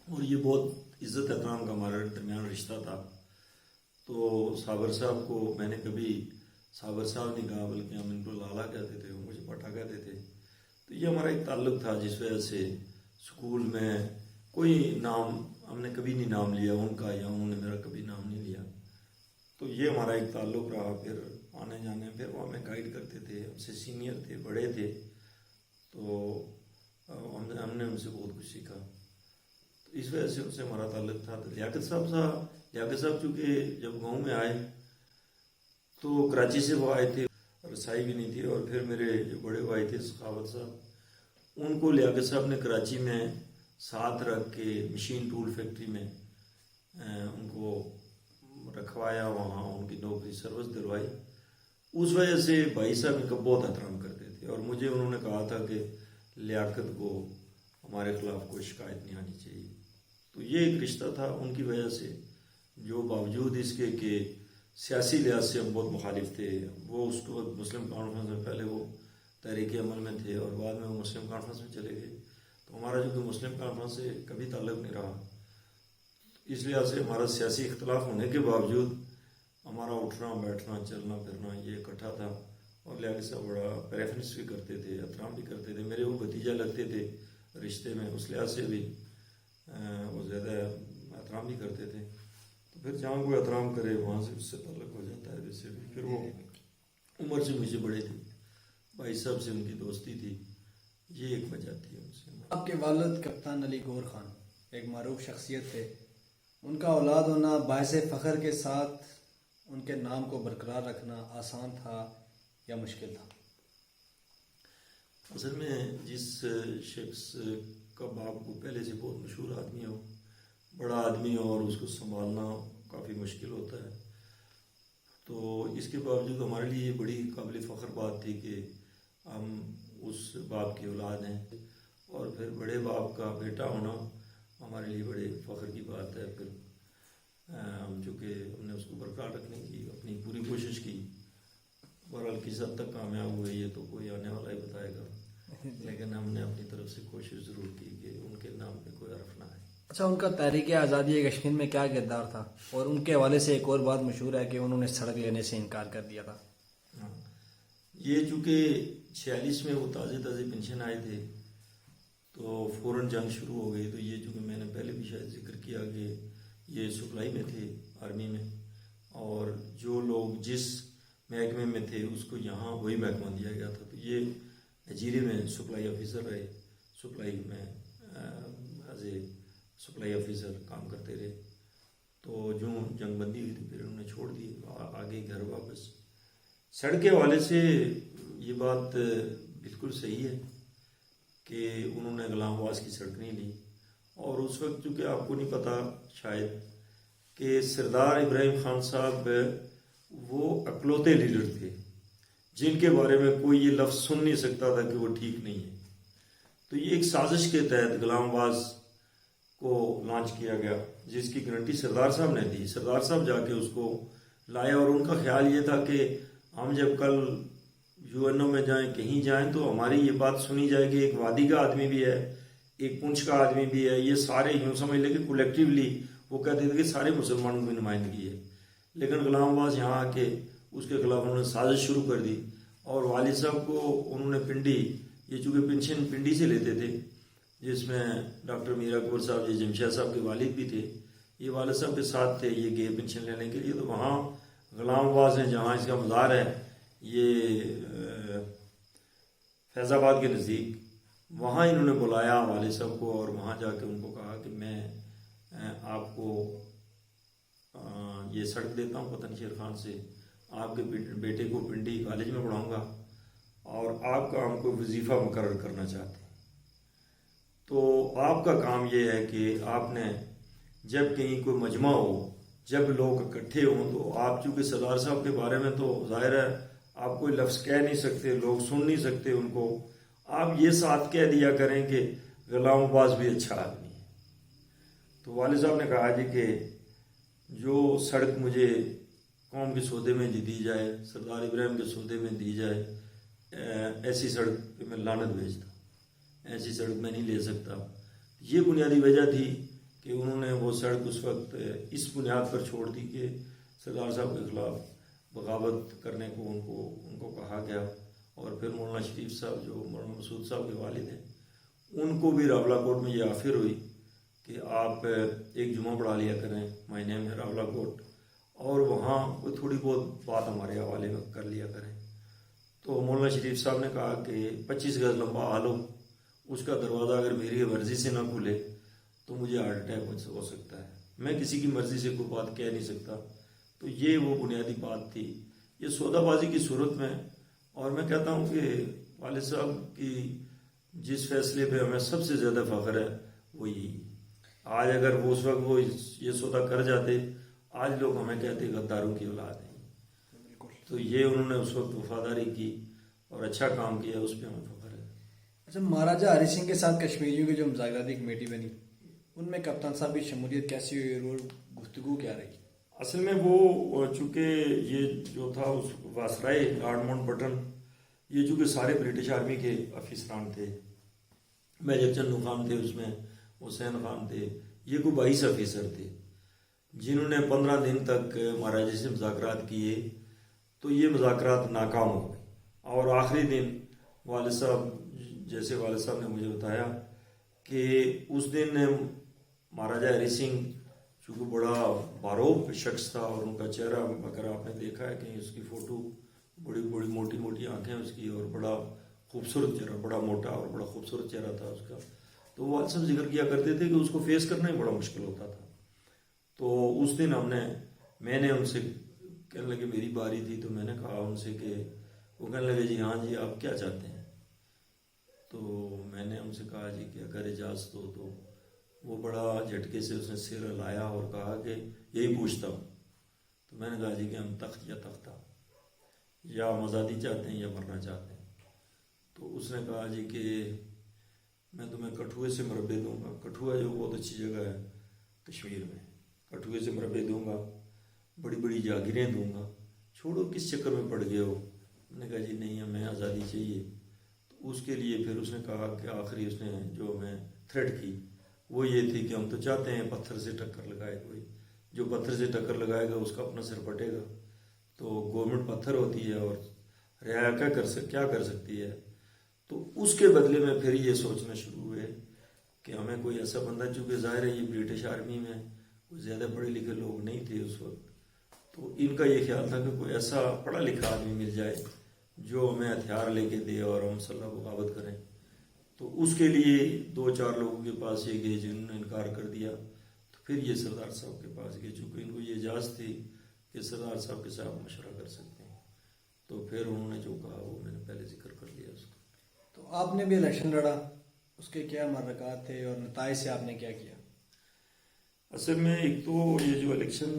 اور یہ بہت عزت احترام کا ہمارے درمیان رشتہ تھا۔ تو صابر صاحب کو میں نے کبھی صابر صاحب نہیں کہا، بلکہ ہم ان کو لالا کہتے تھے، وہ مجھے پٹا کہتے تھے۔ تو یہ ہمارا ایک تعلق تھا، جس وجہ سے اسکول میں کوئی نام ہم نے کبھی نہیں نام لیا ان کا، یا انہوں نے میرا کبھی نام نہیں لیا۔ تو یہ ہمارا ایک تعلق رہا۔ پھر آنے جانے، پھر وہ ہمیں گائیڈ کرتے تھے، ہم سے سینئر تھے، بڑے تھے، تو ہم نے ان سے بہت کچھ سیکھا، تو اس وجہ سے ان سے ہمارا تعلق تھا۔ لیاقت صاحب چونکہ جب گاؤں میں آئے تو کراچی سے وہ آئے تھے، رسائی بھی نہیں تھی، اور پھر میرے جو بڑے بھائی تھے سخاوت صاحب، ان کو لیاقت صاحب نے کراچی میں ساتھ رکھ کے مشین ٹول فیکٹری میں ان کو رکھوایا، وہاں ان کی نوکری سروس دلوائی۔ اس وجہ سے بھائی صاحب ان کا بہت احترام کرتے تھے، اور مجھے انہوں نے کہا تھا کہ لیاقت کو ہمارے خلاف کوئی شکایت نہیں آنی چاہیے۔ تو یہ ایک رشتہ تھا ان کی وجہ سے، جو باوجود اس کے کہ سیاسی لحاظ سے ہم بہت مخالف تھے۔ وہ اس کو مسلم کانفرنس میں پہلے وہ تحریک عمل میں تھے، اور بعد میں وہ مسلم کانفرنس میں چلے گئے، تو ہمارا جو کہ مسلم کانفرنس سے کبھی تعلق نہیں رہا۔ اس لحاظ سے ہمارا سیاسی اختلاف ہونے کے باوجود ہمارا اٹھنا بیٹھنا چلنا پھرنا یہ اکٹھا تھا، اور لیاقت صاحب بڑا پریفرنس بھی کرتے تھے، احترام بھی کرتے تھے، میرے وہ بھتیجا لگتے تھے رشتے میں، اس لحاظ سے بھی وہ زیادہ احترام بھی کرتے تھے۔ تو پھر جہاں کوئی احترام کرے وہاں سے اس سے تعلق ہو جاتا ہے۔ ویسے بھی پھر وہ عمر سے مجھے بڑے تھے، بھائی صاحب سے ان کی دوستی تھی، یہ ایک وجہ تھی ان سے۔ آپ کے والد کپتان علی گور خان ایک معروف شخصیت تھے، ان کا اولاد ہونا باعث فخر کے ساتھ ان کے نام کو برقرار رکھنا آسان تھا یا مشکل تھا؟ اصل میں جس شخص کا باپ کو پہلے سے بہت مشہور آدمی ہو، بڑا آدمی ہو، اور اس کو سنبھالنا کافی مشکل ہوتا ہے، تو اس کے باوجود ہمارے لیے یہ بڑی قابل فخر بات تھی کہ ہم اس باپ کی اولاد ہیں، اور پھر بڑے باپ کا بیٹا ہونا ہمارے لیے بڑے فخر کی بات ہے۔ پھر ہم چونکہ ہم نے اس کو برقرار رکھنے کی اپنی پوری کوشش کی، بہرحال کس حد تک کامیاب ہوئے یہ تو کوئی آنے والا ہی بتائے گا، لیکن ہم نے اپنی طرف سے کوشش ضرور کی کہ ان کے نام پہ کوئی حرف نہ آئے۔ اچھا، ان کا تحریک آزادی کشمیر میں کیا کردار تھا؟ اور ان کے حوالے سے ایک اور بات مشہور ہے کہ انہوں نے سڑک لینے سے انکار کر دیا تھا۔ ہاں، یہ چونکہ 46 میں وہ تازے پنشن آئے تھے تو فوراً جنگ شروع ہو گئی، تو یہ چونکہ میں نے پہلے بھی شاید ذکر کیا کہ یہ سپلائی میں تھے آرمی میں، اور جو لوگ جس محکمے میں تھے اس کو یہاں وہی محکمہ دیا گیا تھا، تو یہ نجیرے میں سپلائی آفیسر رہے، سپلائی میں ایز اے سپلائی آفیسر کام کرتے رہے، تو جو جنگ بندی ہوئی تو پھر انہوں نے چھوڑ دی، آگے گھر واپس۔ سڑک کے حوالے سے یہ بات بالکل صحیح ہے کہ انہوں نے غلام آباد کی سڑک نہیں لی، اور اس وقت چونکہ آپ کو نہیں پتہ شاید کہ سردار ابراہیم خان صاحب وہ اکلوتے لیڈر تھے جن کے بارے میں کوئی یہ لفظ سن نہیں سکتا تھا کہ وہ ٹھیک نہیں ہے، تو یہ ایک سازش کے تحت غلام آباد کو لانچ کیا گیا، جس کی گارنٹی سردار صاحب نے دی۔ سردار صاحب جا کے اس کو لائے، اور ان کا خیال یہ تھا کہ ہم جب کل UN میں جائیں، کہیں جائیں، تو ہماری یہ بات سنی جائے کہ ایک وادی کا آدمی بھی ہے، ایک پونچھ کا آدمی بھی ہے، یہ سارے یوں سمجھ لیں کہ کولیکٹیولی وہ کہتے تھے کہ سارے مسلمانوں کی نمائندگی ہے، لیکن غلام عباس یہاں آ کے اس کے خلاف انہوں نے سازش شروع کر دی، اور والد صاحب کو انہوں نے پنڈی، یہ چونکہ پنشن پنڈی سے لیتے تھے، جس میں ڈاکٹر میرا اکبر صاحب، یہ جمشید صاحب کے والد بھی تھے، یہ والد صاحب کے ساتھ تھے، یہ گئے پنشن لینے کے لیے، تو وہاں غلام عباس ہے جہاں اس کا مزار ہے، یہ فیض آباد کے نزدیک، وہاں انہوں نے بلایا والد صاحب کو، اور وہاں جا کے ان کو کہا کہ میں آپ کو یہ سڑک دیتا ہوں پتن شیر خان سے، آپ کے بیٹے کو پنڈی کالج میں پڑھاؤں گا، اور آپ کا ہم کو وظیفہ مقرر کرنا چاہتے ہیں، تو آپ کا کام یہ ہے کہ آپ نے جب کہیں کوئی مجمع ہو، جب لوگ اکٹھے ہوں، تو آپ چونکہ سردار صاحب کے بارے میں تو ظاہر ہے آپ کوئی لفظ کہہ نہیں سکتے، لوگ سن نہیں سکتے ان کو، آپ یہ ساتھ کہہ دیا کریں کہ غلام عباس بھی اچھا آدمی ہے۔ تو والد صاحب نے کہا جی کہ جو سڑک مجھے قوم کے سودے میں دی جائے، سردار ابراہیم کے سودے میں دی جائے، ایسی سڑک پہ میں لعنت بھیجتا، ایسی سڑک میں نہیں لے سکتا۔ یہ بنیادی وجہ تھی کہ انہوں نے وہ سڑک اس وقت اس بنیاد پر چھوڑ دی کہ سردار صاحب کے خلاف بغاوت کرنے کو ان کو کہا گیا، اور پھر مولانا شریف صاحب جو مولانا مسعود صاحب کے والد ہیں، ان کو بھی راولہ کوٹ میں یہ آفر ہوئی کہ آپ ایک جمعہ پڑھا لیا کریں مہینے میں راولہ کوٹ، اور وہاں کوئی تھوڑی بہت بات ہمارے حوالے میں کر لیا کریں۔ تو مولانا شریف صاحب نے کہا کہ 25 گز لمبا عالم، اس کا دروازہ اگر میری مرضی سے نہ کھلے تو مجھے ہارٹ اٹیک مجھ سے ہو سکتا ہے، میں کسی کی مرضی سے کوئی بات کہہ نہیں سکتا۔ تو یہ وہ بنیادی بات تھی، یہ سودا بازی کی صورت میں، اور میں کہتا ہوں کہ والد صاحب کی جس فیصلے پہ ہمیں سب سے زیادہ فخر ہے وہ یہی، آج اگر وہ اس وقت وہ یہ سودا کر جاتے، آج لوگ ہمیں کہتے غداروں کی اولاد ہیں، تو یہ انہوں نے اس وقت وفاداری کی اور اچھا کام کیا، اس پہ ہمیں فخر ہے۔ اچھا، مہاراجہ ہری سنگھ کے ساتھ کشمیریوں کی جو مذاکراتی کمیٹی بنی، ان میں کپتان صاحب کی شمولیت کیسی ہوئی اور گفتگو کیا رہی؟ اصل میں وہ چونکہ یہ جو تھا اس واسرائے لارڈ ماؤنٹ بٹن، یہ چونکہ سارے برٹش آرمی کے افسران تھے، میجر چنو خان تھے، اس میں حسین خان تھے، یہ کوئی 22 افسر تھے جنہوں نے 15 دن تک مہاراجہ سے مذاکرات کیے، تو یہ مذاکرات ناکام ہو گئے، اور آخری دن والد صاحب، جیسے والد صاحب نے مجھے بتایا کہ اس دن مہاراجہ ہری سنگھ چونکہ بڑا باروب شخص تھا، اور ان کا چہرہ اگر آپ نے دیکھا ہے کہ اس کی فوٹو، بڑی بڑی موٹی موٹی آنکھیں اس کی، اور بڑا خوبصورت چہرہ، بڑا موٹا اور بڑا خوبصورت چہرہ تھا اس کا، تو وہ والد صاحب ذکر کیا کرتے تھے کہ اس کو فیس کرنا ہی بڑا مشکل ہوتا تھا۔ تو اس دن میں نے ان سے کہنے لگے، میری باری تھی، تو میں نے کہا ان سے کہ وہ کہنے لگے جی ہاں جی آپ کیا چاہتے ہیں؟ تو میں نے ان سے کہا جی کہ اگر اجازت ہو تو وہ بڑا جھٹکے سے اس نے سر ہلایا اور کہا کہ یہی پوچھتا ہوں. تو میں نے کہا جی کہ ہم تخت یا تختہ، یا ہم آزادی چاہتے ہیں یا مرنا چاہتے ہیں. تو اس نے کہا جی کہ میں تمہیں کٹھوعے سے مربے دوں گا. کٹھوعہ جو بہت اچھی جگہ ہے کشمیر میں، کٹھوعے سے مربے دوں گا، بڑی بڑی جاگیریں دوں گا، چھوڑو کس چکر میں پڑ گئے ہو. میں نے کہا جی نہیں ہمیں آزادی چاہیے. تو اس کے لیے پھر اس نے کہا کہ آخری اس نے جو ہمیں تھریٹ کی وہ یہ تھی کہ ہم تو چاہتے ہیں پتھر سے ٹکر لگائے کوئی، جو پتھر سے ٹکر لگائے گا اس کا اپنا سر پٹے گا. تو گورنمنٹ پتھر ہوتی ہے اور رعایا کیا کر سکتی ہے. تو اس کے بدلے میں پھر یہ سوچنا شروع ہوئے کہ ہمیں کوئی ایسا بندہ، چونکہ ظاہر ہے یہ برٹش آرمی میں کوئی زیادہ پڑھے لکھے لوگ نہیں تھے اس وقت، تو ان کا یہ خیال تھا کہ کوئی ایسا پڑھا لکھا آدمی مل جائے جو ہمیں ہتھیار لے کے دے اور ہم مسلح بغاوت کریں. تو اس کے لیے 2-4 لوگوں کے پاس یہ گئے جنہوں نے انکار کر دیا. تو پھر یہ سردار صاحب کے پاس گئے، چونکہ ان کو یہ اجازت تھی کہ سردار صاحب کے ساتھ مشورہ کر سکتے ہیں. تو پھر انہوں نے جو کہا وہ میں نے پہلے ذکر کر لیا اس کا. تو آپ نے بھی الیکشن لڑا، اس کے کیا محرکات تھے اور نتائج سے آپ نے کیا کیا؟ اصل میں ایک تو یہ جو الیکشن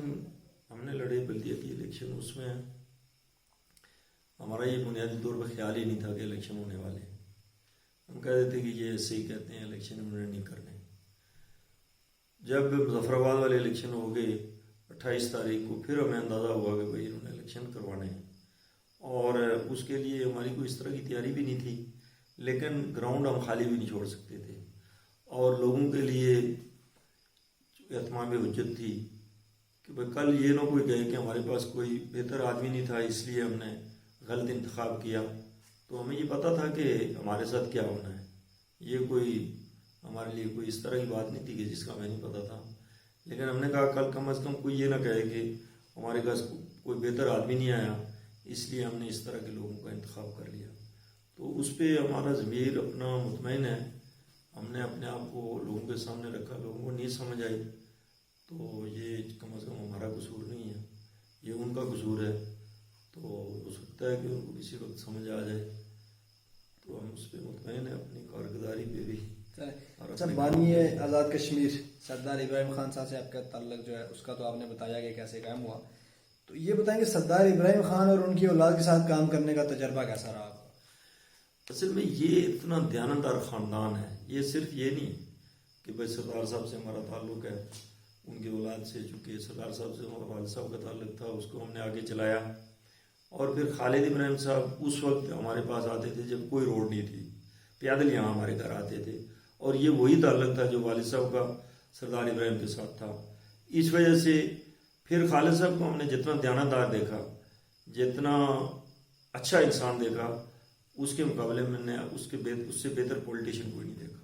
ہم نے لڑے بلدیاتی الیکشن، اس میں ہمارا یہ بنیادی طور پر خیال ہی نہیں تھا کہ الیکشن ہونے والے ہیں. ہم کہہ دیتے کہ یہ ایسے ہی کہتے ہیں الیکشن انہوں نے نہیں کرنے. جب مظفر آباد والے الیکشن ہو گئے 28 تاریخ کو، پھر ہمیں اندازہ ہوا کہ بھائی انہوں نے الیکشن کروانے ہیں. اور اس کے لیے ہماری کوئی اس طرح کی تیاری بھی نہیں تھی، لیکن گراؤنڈ ہم خالی بھی نہیں چھوڑ سکتے تھے. اور لوگوں کے لیے اہتمام حجت تھی کہ بھائی کل یہ نہ کوئی کہے کہ ہمارے پاس کوئی بہتر آدمی نہیں تھا اس لیے ہم نے غلط انتخاب کیا. تو ہمیں یہ پتہ تھا کہ ہمارے ساتھ کیا ہونا ہے. یہ کوئی ہمارے لیے کوئی اس طرح کی بات نہیں تھی کہ جس کا ہمیں نہیں پتہ تھا. لیکن ہم نے کہا کل کم از کم کوئی یہ نہ کہے کہ ہمارے پاس کوئی بہتر آدمی نہیں آیا اس لیے ہم نے اس طرح کے لوگوں کا انتخاب کر لیا. تو اس پہ ہمارا ضمیر اپنا مطمئن ہے. ہم نے اپنے آپ کو لوگوں کے سامنے رکھا، لوگوں کو نہیں سمجھ آئی تو یہ کم از کم ہمارا قصور نہیں ہے، یہ ان کا قصور ہے. تو ہو سکتا ہے کہ ان کو کسی وقت سمجھ آ جائے. تو ہم اس پہ مطمئن ہیں اپنی کارگزاری پہ بھی. اچھا، بانی آزاد کشمیر سردار ابراہیم خان صاحب سے آپ کا تعلق جو ہے اس کا تو آپ نے بتایا کہ کیسے قائم ہوا. تو یہ بتائیں کہ سردار ابراہیم خان اور ان کی اولاد کے ساتھ کام کرنے کا تجربہ کیسا رہا آپ کا؟ اصل میں یہ اتنا دیانتدار خاندان ہے. یہ صرف یہ نہیں کہ بھائی سردار صاحب سے ہمارا تعلق ہے، ان کی اولاد سے، چونکہ سردار صاحب سے ہمارا والد صاحب کا تعلق تھا اس کو ہم نے آگے چلایا. اور پھر خالد ابراہیم صاحب اس وقت ہمارے پاس آتے تھے جب کوئی روڈ نہیں تھی، پیدل یہاں ہمارے گھر آتے تھے. اور یہ وہی تعلق تھا جو والد صاحب کا سردار ابراہیم کے ساتھ تھا. اس وجہ سے پھر خالد صاحب کو ہم نے جتنا دیانتدار دیکھا، جتنا اچھا انسان دیکھا، اس کے مقابلے میں نے اس سے بہتر پولیٹیشین کوئی نہیں دیکھا.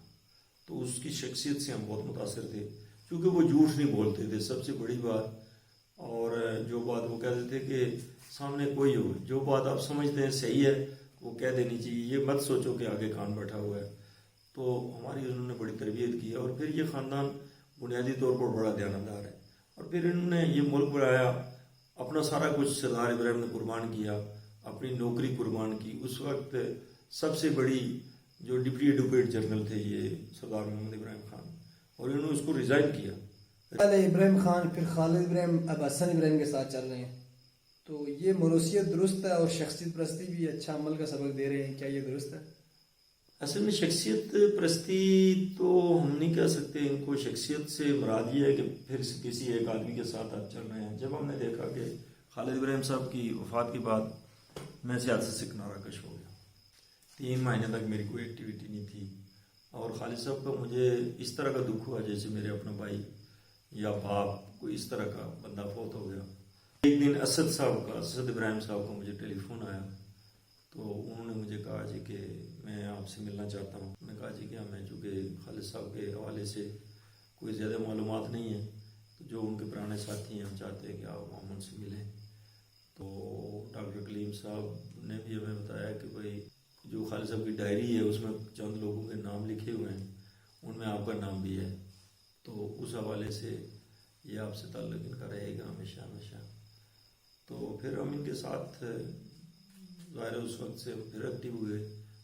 تو اس کی شخصیت سے ہم بہت متاثر تھے، کیونکہ وہ جھوٹ نہیں بولتے تھے سب سے بڑی بات. اور جو بات وہ کہتے تھے کہ سامنے کوئی ہو، جو بات آپ سمجھتے ہیں صحیح ہے وہ کہہ دینی چاہیے، یہ مت سوچو کہ آگے کان بیٹھا ہوا ہے. تو ہماری انہوں نے بڑی تربیت کی. اور پھر یہ خاندان بنیادی طور پر بڑا دیانتدار ہے. اور پھر انہوں نے یہ ملک بنایا، اپنا سارا کچھ سردار ابراہیم نے قربان کیا، اپنی نوکری قربان کی. اس وقت سب سے بڑی جو ڈپٹی ایڈوکیٹ جنرل تھے یہ سردار محمد ابراہیم خان، اور انہوں نے اس کو ریزائن کیا. پہلے ابراہیم خان، پھر خالد ابراہیم، اب حسن ابراہیم کے ساتھ چل رہے ہیں. تو یہ موروثیت درست ہے اور شخصیت پرستی بھی اچھا عمل کا سبق دے رہے ہیں، کیا یہ درست ہے؟ اصل میں شخصیت پرستی تو ہم نہیں کہہ سکتے. ان کو شخصیت سے مراد یہ ہے کہ پھر کسی ایک آدمی کے ساتھ آپ چل رہے ہیں. جب ہم نے دیکھا کہ خالد ابراہیم صاحب کی وفات کے بعد میں سیاست سے کنارہ کش ہو گیا، 3 مہینے تک میری کوئی ایکٹیویٹی نہیں تھی. اور خالد صاحب کا مجھے اس طرح کا دکھ ہوا جیسے میرے اپنا بھائی یا باپ کوئی اس طرح کا بندہ فوت ہو گیا. ایک دن اسد ابراہیم صاحب کا مجھے ٹیلی فون آیا. تو انہوں نے مجھے کہا جی کہ میں آپ سے ملنا چاہتا ہوں. میں نے کہا جی کہ ہمیں چونکہ خالد صاحب کے حوالے سے کوئی زیادہ معلومات نہیں ہیں، تو جو ان کے پرانے ساتھی ہیں ہم چاہتے ہیں کہ آپ ان سے ملیں. تو ڈاکٹر کلیم صاحب نے بھی ہمیں بتایا کہ بھائی جو خالد صاحب کی ڈائری ہے اس میں چند لوگوں کے نام لکھے ہوئے ہیں، ان میں آپ کا نام بھی ہے. تو اس حوالے سے یہ آپ سے تعلق ان کا رہے گا ہمیشہ ہمیشہ. تو پھر ہم ان کے ساتھ ظاہر اس وقت سے پھر ایکٹیو ہوئے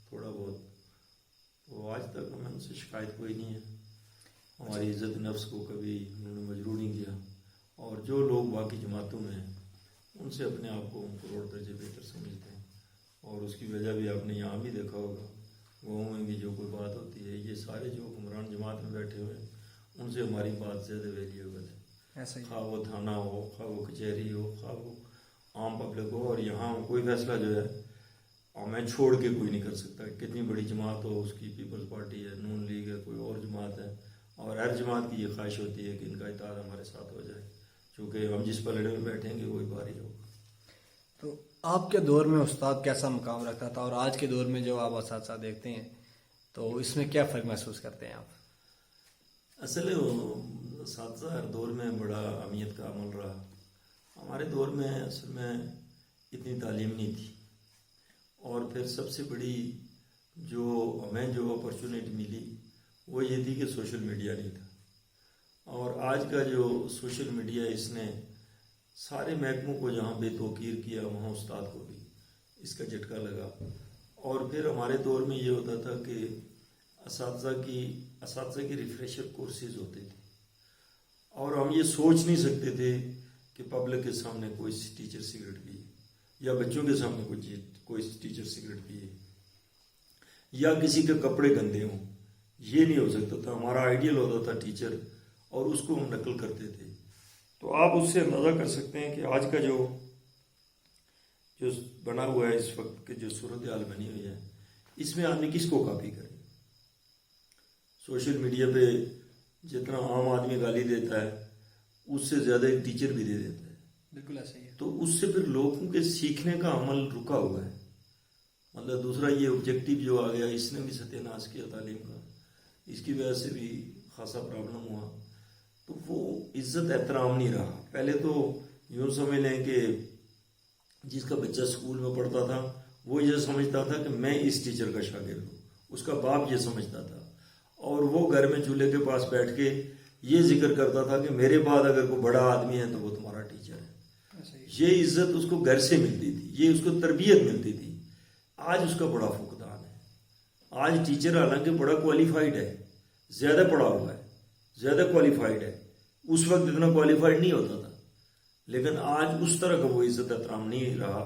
تھوڑا بہت. تو آج تک ہمیں ان سے شکایت کوئی نہیں ہے. ہماری عزت نفس کو کبھی انہوں نے مجروح نہیں کیا. اور جو لوگ باقی جماعتوں میں ہیں ان سے اپنے آپ کو کروڑ درجے بہتر سمجھتے ہیں. اور اس کی وجہ بھی آپ نے یہاں بھی دیکھا ہوگا، گاؤں میں بھی جو کوئی بات ہوتی ہے یہ سارے جو حکمران جماعت میں بیٹھے ہوئے ہیں ان سے ہماری بات زیادہ ویلیوبل ہے. ایسا ہی خواہ وہ تھانہ ہو، خواہ وہ کچہری ہو، خواہ وہ عام پبلک ہو. اور یہاں کوئی فیصلہ جو ہے میں چھوڑ کے کوئی نہیں کر سکتا. کتنی بڑی جماعت ہو، اس کی پیپلز پارٹی ہے، نون لیگ ہے، کوئی اور جماعت ہے، اور ہر جماعت کی یہ خواہش ہوتی ہے کہ ان کا اتحاد ہمارے ساتھ ہو جائے، چونکہ ہم جس پلڑے میں بیٹھیں گے وہی باری ہوگا. تو آپ کے دور میں استاد کیسا مقام رکھتا تھا، اور آج کے دور میں جو آپ اساتذہ دیکھتے ہیں تو اس میں کیا فرق محسوس کرتے ہیں آپ؟ اصل اساتذہ ہر دور میں بڑا اہمیت کا عمل رہا. ہمارے دور میں اصل میں اتنی تعلیم نہیں تھی، اور پھر سب سے بڑی جو ہمیں جو اپرچونیٹی ملی وہ یہ تھی کہ سوشل میڈیا نہیں تھا. اور آج کا جو سوشل میڈیا اس نے سارے محکموں کو جہاں بے توقیر کیا وہاں استاد کو بھی اس کا جھٹکا لگا. اور پھر ہمارے دور میں یہ ہوتا تھا کہ اساتذہ کی ریفریشر کورسز ہوتے تھے، اور ہم یہ سوچ نہیں سکتے تھے کہ پبلک کے سامنے کوئی ٹیچر سگریٹ پیے، یا بچوں کے سامنے کوئی ٹیچر سگریٹ پیے، یا کسی کے کپڑے گندے ہوں. یہ نہیں ہو سکتا تھا. ہمارا آئیڈیل ہوتا تھا ٹیچر، اور اس کو ہم نقل کرتے تھے. تو آپ اس سے اندازہ کر سکتے ہیں کہ آج کا جو بنا ہوا ہے، اس وقت کی جو صورتحال بنی ہوئی ہے، اس میں آدمی کس کو کاپی کرے. سوشل میڈیا پہ جتنا عام آدمی گالی دیتا ہے اس سے زیادہ ایک ٹیچر بھی دے دیتا ہے. بالکل ایسا ہی ہے. تو اس سے پھر لوگوں کے سیکھنے کا عمل رکا ہوا ہے. مطلب دوسرا یہ آبجیکٹو جو آ گیا اس نے بھی ستیہ ناش کیا تعلیم کا. اس کی وجہ سے بھی خاصا پرابلم ہوا. تو وہ عزت احترام نہیں رہا. پہلے تو یوں سمجھ لیں کہ جس کا بچہ اسکول میں پڑھتا تھا وہ یہ سمجھتا تھا کہ میں اس ٹیچر کا شاگرد ہوں، اس کا باپ یہ سمجھتا تھا، اور وہ گھر میں چولہے کے پاس بیٹھ کے یہ ذکر کرتا تھا کہ میرے بعد اگر کوئی بڑا آدمی ہے تو وہ تمہارا ٹیچر ہے. یہ عزت اس کو گھر سے ملتی تھی، یہ اس کو تربیت ملتی تھی. آج اس کا بڑا فقدان ہے. آج ٹیچر حالانکہ بڑا کوالیفائڈ ہے، زیادہ پڑھا ہوا ہے، زیادہ کوالیفائڈ ہے. اس وقت اتنا کوالیفائڈ نہیں ہوتا تھا، لیکن آج اس طرح کا وہ عزت احترام نہیں رہا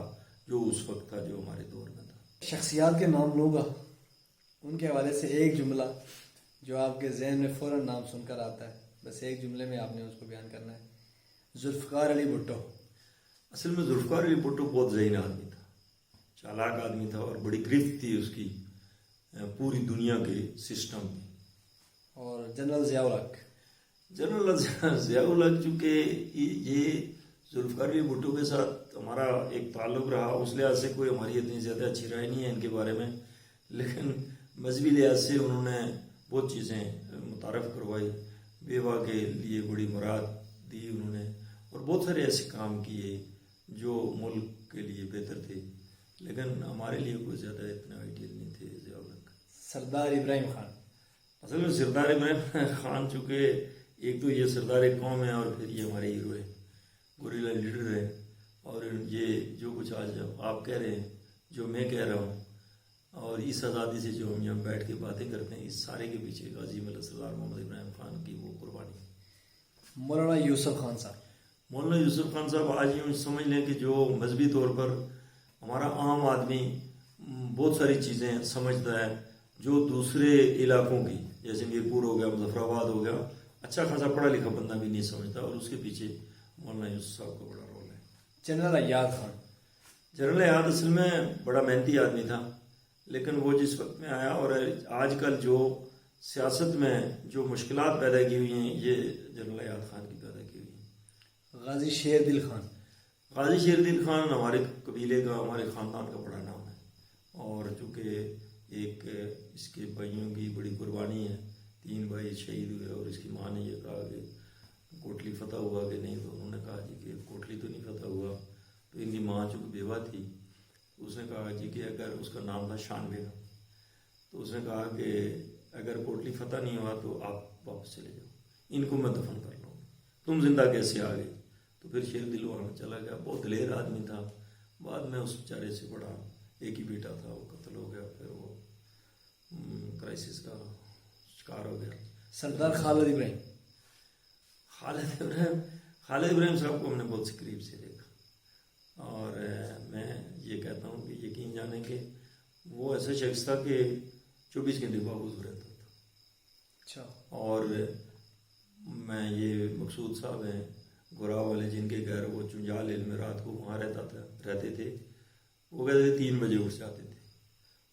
جو اس وقت تھا، جو ہمارے دور میں تھا. شخصیات کے نام لوں گا، ان کے حوالے سے ایک جملہ جو آپ کے ذہن میں فوراً نام سن کر آتا ہے، بس ایک جملے میں آپ نے اس کو بیان کرنا ہے. ذوالفقار علی بھٹو. اصل میں ذوالفقار علی بھٹو بہت ذہین آدمی تھا، چالاک آدمی تھا، اور بڑی گرفت تھی اس کی پوری دنیا کے سسٹم کی. اور جنرل ضیاء الحق. جنرل ضیاء الحق، چونکہ یہ ذوالفقار علی بھٹو کے ساتھ ہمارا ایک تعلق رہا، اس لحاظ سے کوئی ہماری اتنی زیادہ اچھی رائے نہیں ہے ان کے بارے میں، لیکن مذہبی لحاظ سے انہوں نے بہت چیزیں متعارف کروائی. بیوہ کے لیے بڑی مراد دی انہوں نے، اور بہت سارے ایسے کام کیے جو ملک کے لیے بہتر تھے، لیکن ہمارے لیے کوئی زیادہ اتنے آئیڈیل نہیں تھے ضیاء الحق. سردار ابراہیم خان. اصل میں سردار ابراہیم خان چونکہ ایک تو یہ سردار قوم ہے، اور پھر یہ ہمارے ہیرو ہے، گوریلا لیڈر ہے. اور یہ جو کچھ آج آپ کہہ رہے ہیں، جو میں کہہ رہا ہوں، اور اس آزادی سے جو ہم یہاں بیٹھ کے باتیں کرتے ہیں، اس سارے کے پیچھے عظیم اللہ سردار محمد ابراہیم خان کی وہ قربانی. مولانا یوسف خان صاحب. مولانا یوسف خان صاحب آج یوں سمجھ لیں کہ جو مذہبی طور پر ہمارا عام آدمی بہت ساری چیزیں سمجھتا ہے جو دوسرے علاقوں کی، جیسے میرپور ہو گیا، مظفر آباد ہو گیا، اچھا خاصا پڑھا لکھا بندہ بھی نہیں سمجھتا، اور اس کے پیچھے مولانا یوسف صاحب کا بڑا رول ہے. جنرل ایاز خان. جنرل ایاز اصل میں بڑا محنتی آدمی تھا، لیکن وہ جس وقت میں آیا، اور آج کل جو سیاست میں جو مشکلات پیدا کی ہوئی ہیں، یہ جنرل ایاز خان کی پیدا کی ہوئی ہیں. غازی شیر دل خان. غازی شیر دل خان ہمارے قبیلے کا، ہمارے خاندان کا بڑا نام ہے، اور چونکہ ایک اس کے بھائیوں کی بڑی قربانی ہے، 3 بھائی شہید ہوئے، اور اس کی ماں نے یہ کہا کہ کوٹلی فتح ہوا کہ نہیں، تو انہوں نے کہا جی کہ کوٹلی تو نہیں فتح ہوا. تو ان کی ماں چونکہ بیوہ تھی، اس نے کہا جی کہ اگر اس کا نام تھا شان بیگم، تو اس نے کہا کہ اگر کوٹلی فتح نہیں ہوا تو آپ واپس چلے جاؤ، ان کو میں دفن کر لوں، تم زندہ کیسے آ گئے. تو پھر شیر دل وہاں چلا گیا. بہت دلیر آدمی تھا. بعد میں اس بیچارے سے بڑا ایک ہی بیٹا تھا، وہ قتل ہو گیا. پھر وہ کرائسس کا شکار ہو گیا. سردار خالد ابراہیم. خالد ابراہیم صاحب کو ہم نے بہت سے قریب سے دیکھا اور میں یہ کہتا ہوں کہ یقین جانیں کہ وہ ایسا شخص تھا کہ 24 گھنٹے باوضو رہتا تھا. اچھا. اور میں یہ مقصود صاحب ہیں گورا والے جن کے گھر وہ چنجال علم رات کو وہاں رہتے تھے. وہ کہتے تھے 3 بجے اٹھ جاتے تھے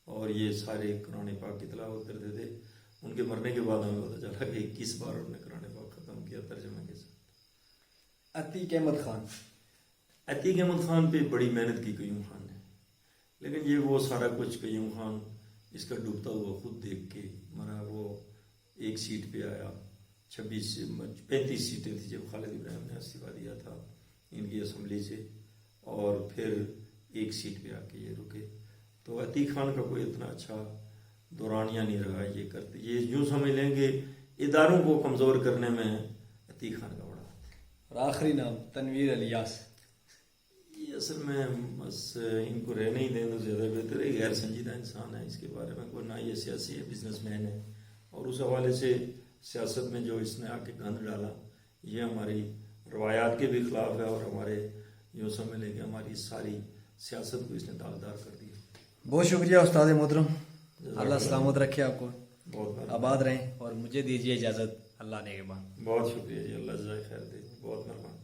اور یہ سارے قرآن پاک کی تلاوت کرتے تھے. ان کے مرنے کے بعد ہمیں پتہ چلا کہ 21 بار انہوں نے قرآن پاک ختم کیا ترجمہ کے ساتھ. عتیق احمد خان. عتیق احمد خان پہ بڑی محنت کی قیوم خان نے, لیکن یہ وہ سارا کچھ قیوم خان اس کا ڈوبتا ہوا خود دیکھ کے مرا. وہ 1 سیٹ پہ آیا. 35 سیٹیں تھیں جب خالد ابراہیم نے استعفیٰ دیا تھا ان کی اسمبلی سے, اور پھر 1 سیٹ پہ آ کے یہ رکے. تو عتیق خان کا کوئی اتنا اچھا دورانیہ نہیں رہا. یہ کرتے یہ یوں سمجھ لیں کہ اداروں کو کمزور کرنے میں عتیق خان کا بڑا ہاتھ ہے. اور آخری نام تنویر الیاس. یہ اصل میں بس ان کو رہنے ہی دیں تو زیادہ بہتر ہے. غیر سنجیدہ انسان ہے, اس کے بارے میں کوئی نہ یہ سیاسی ہے, بزنس مین ہے, اور اس حوالے سے سیاست میں جو اس نے آ کے گند ڈالا یہ ہماری روایات کے بھی خلاف ہے اور ہمارے یوں سمجھ لیں کہ ہماری ساری سیاست کو اس نے داغدار کر دیا. بہت شکریہ استاد محترم, اللہ سلامت رکھے آپ کو, بہت آباد رہیں, اور مجھے دیجیے اجازت. اللہ نے کے بعد بہت شکریہ جی, اللہ جزائے خیر دے, بہت مہربانی.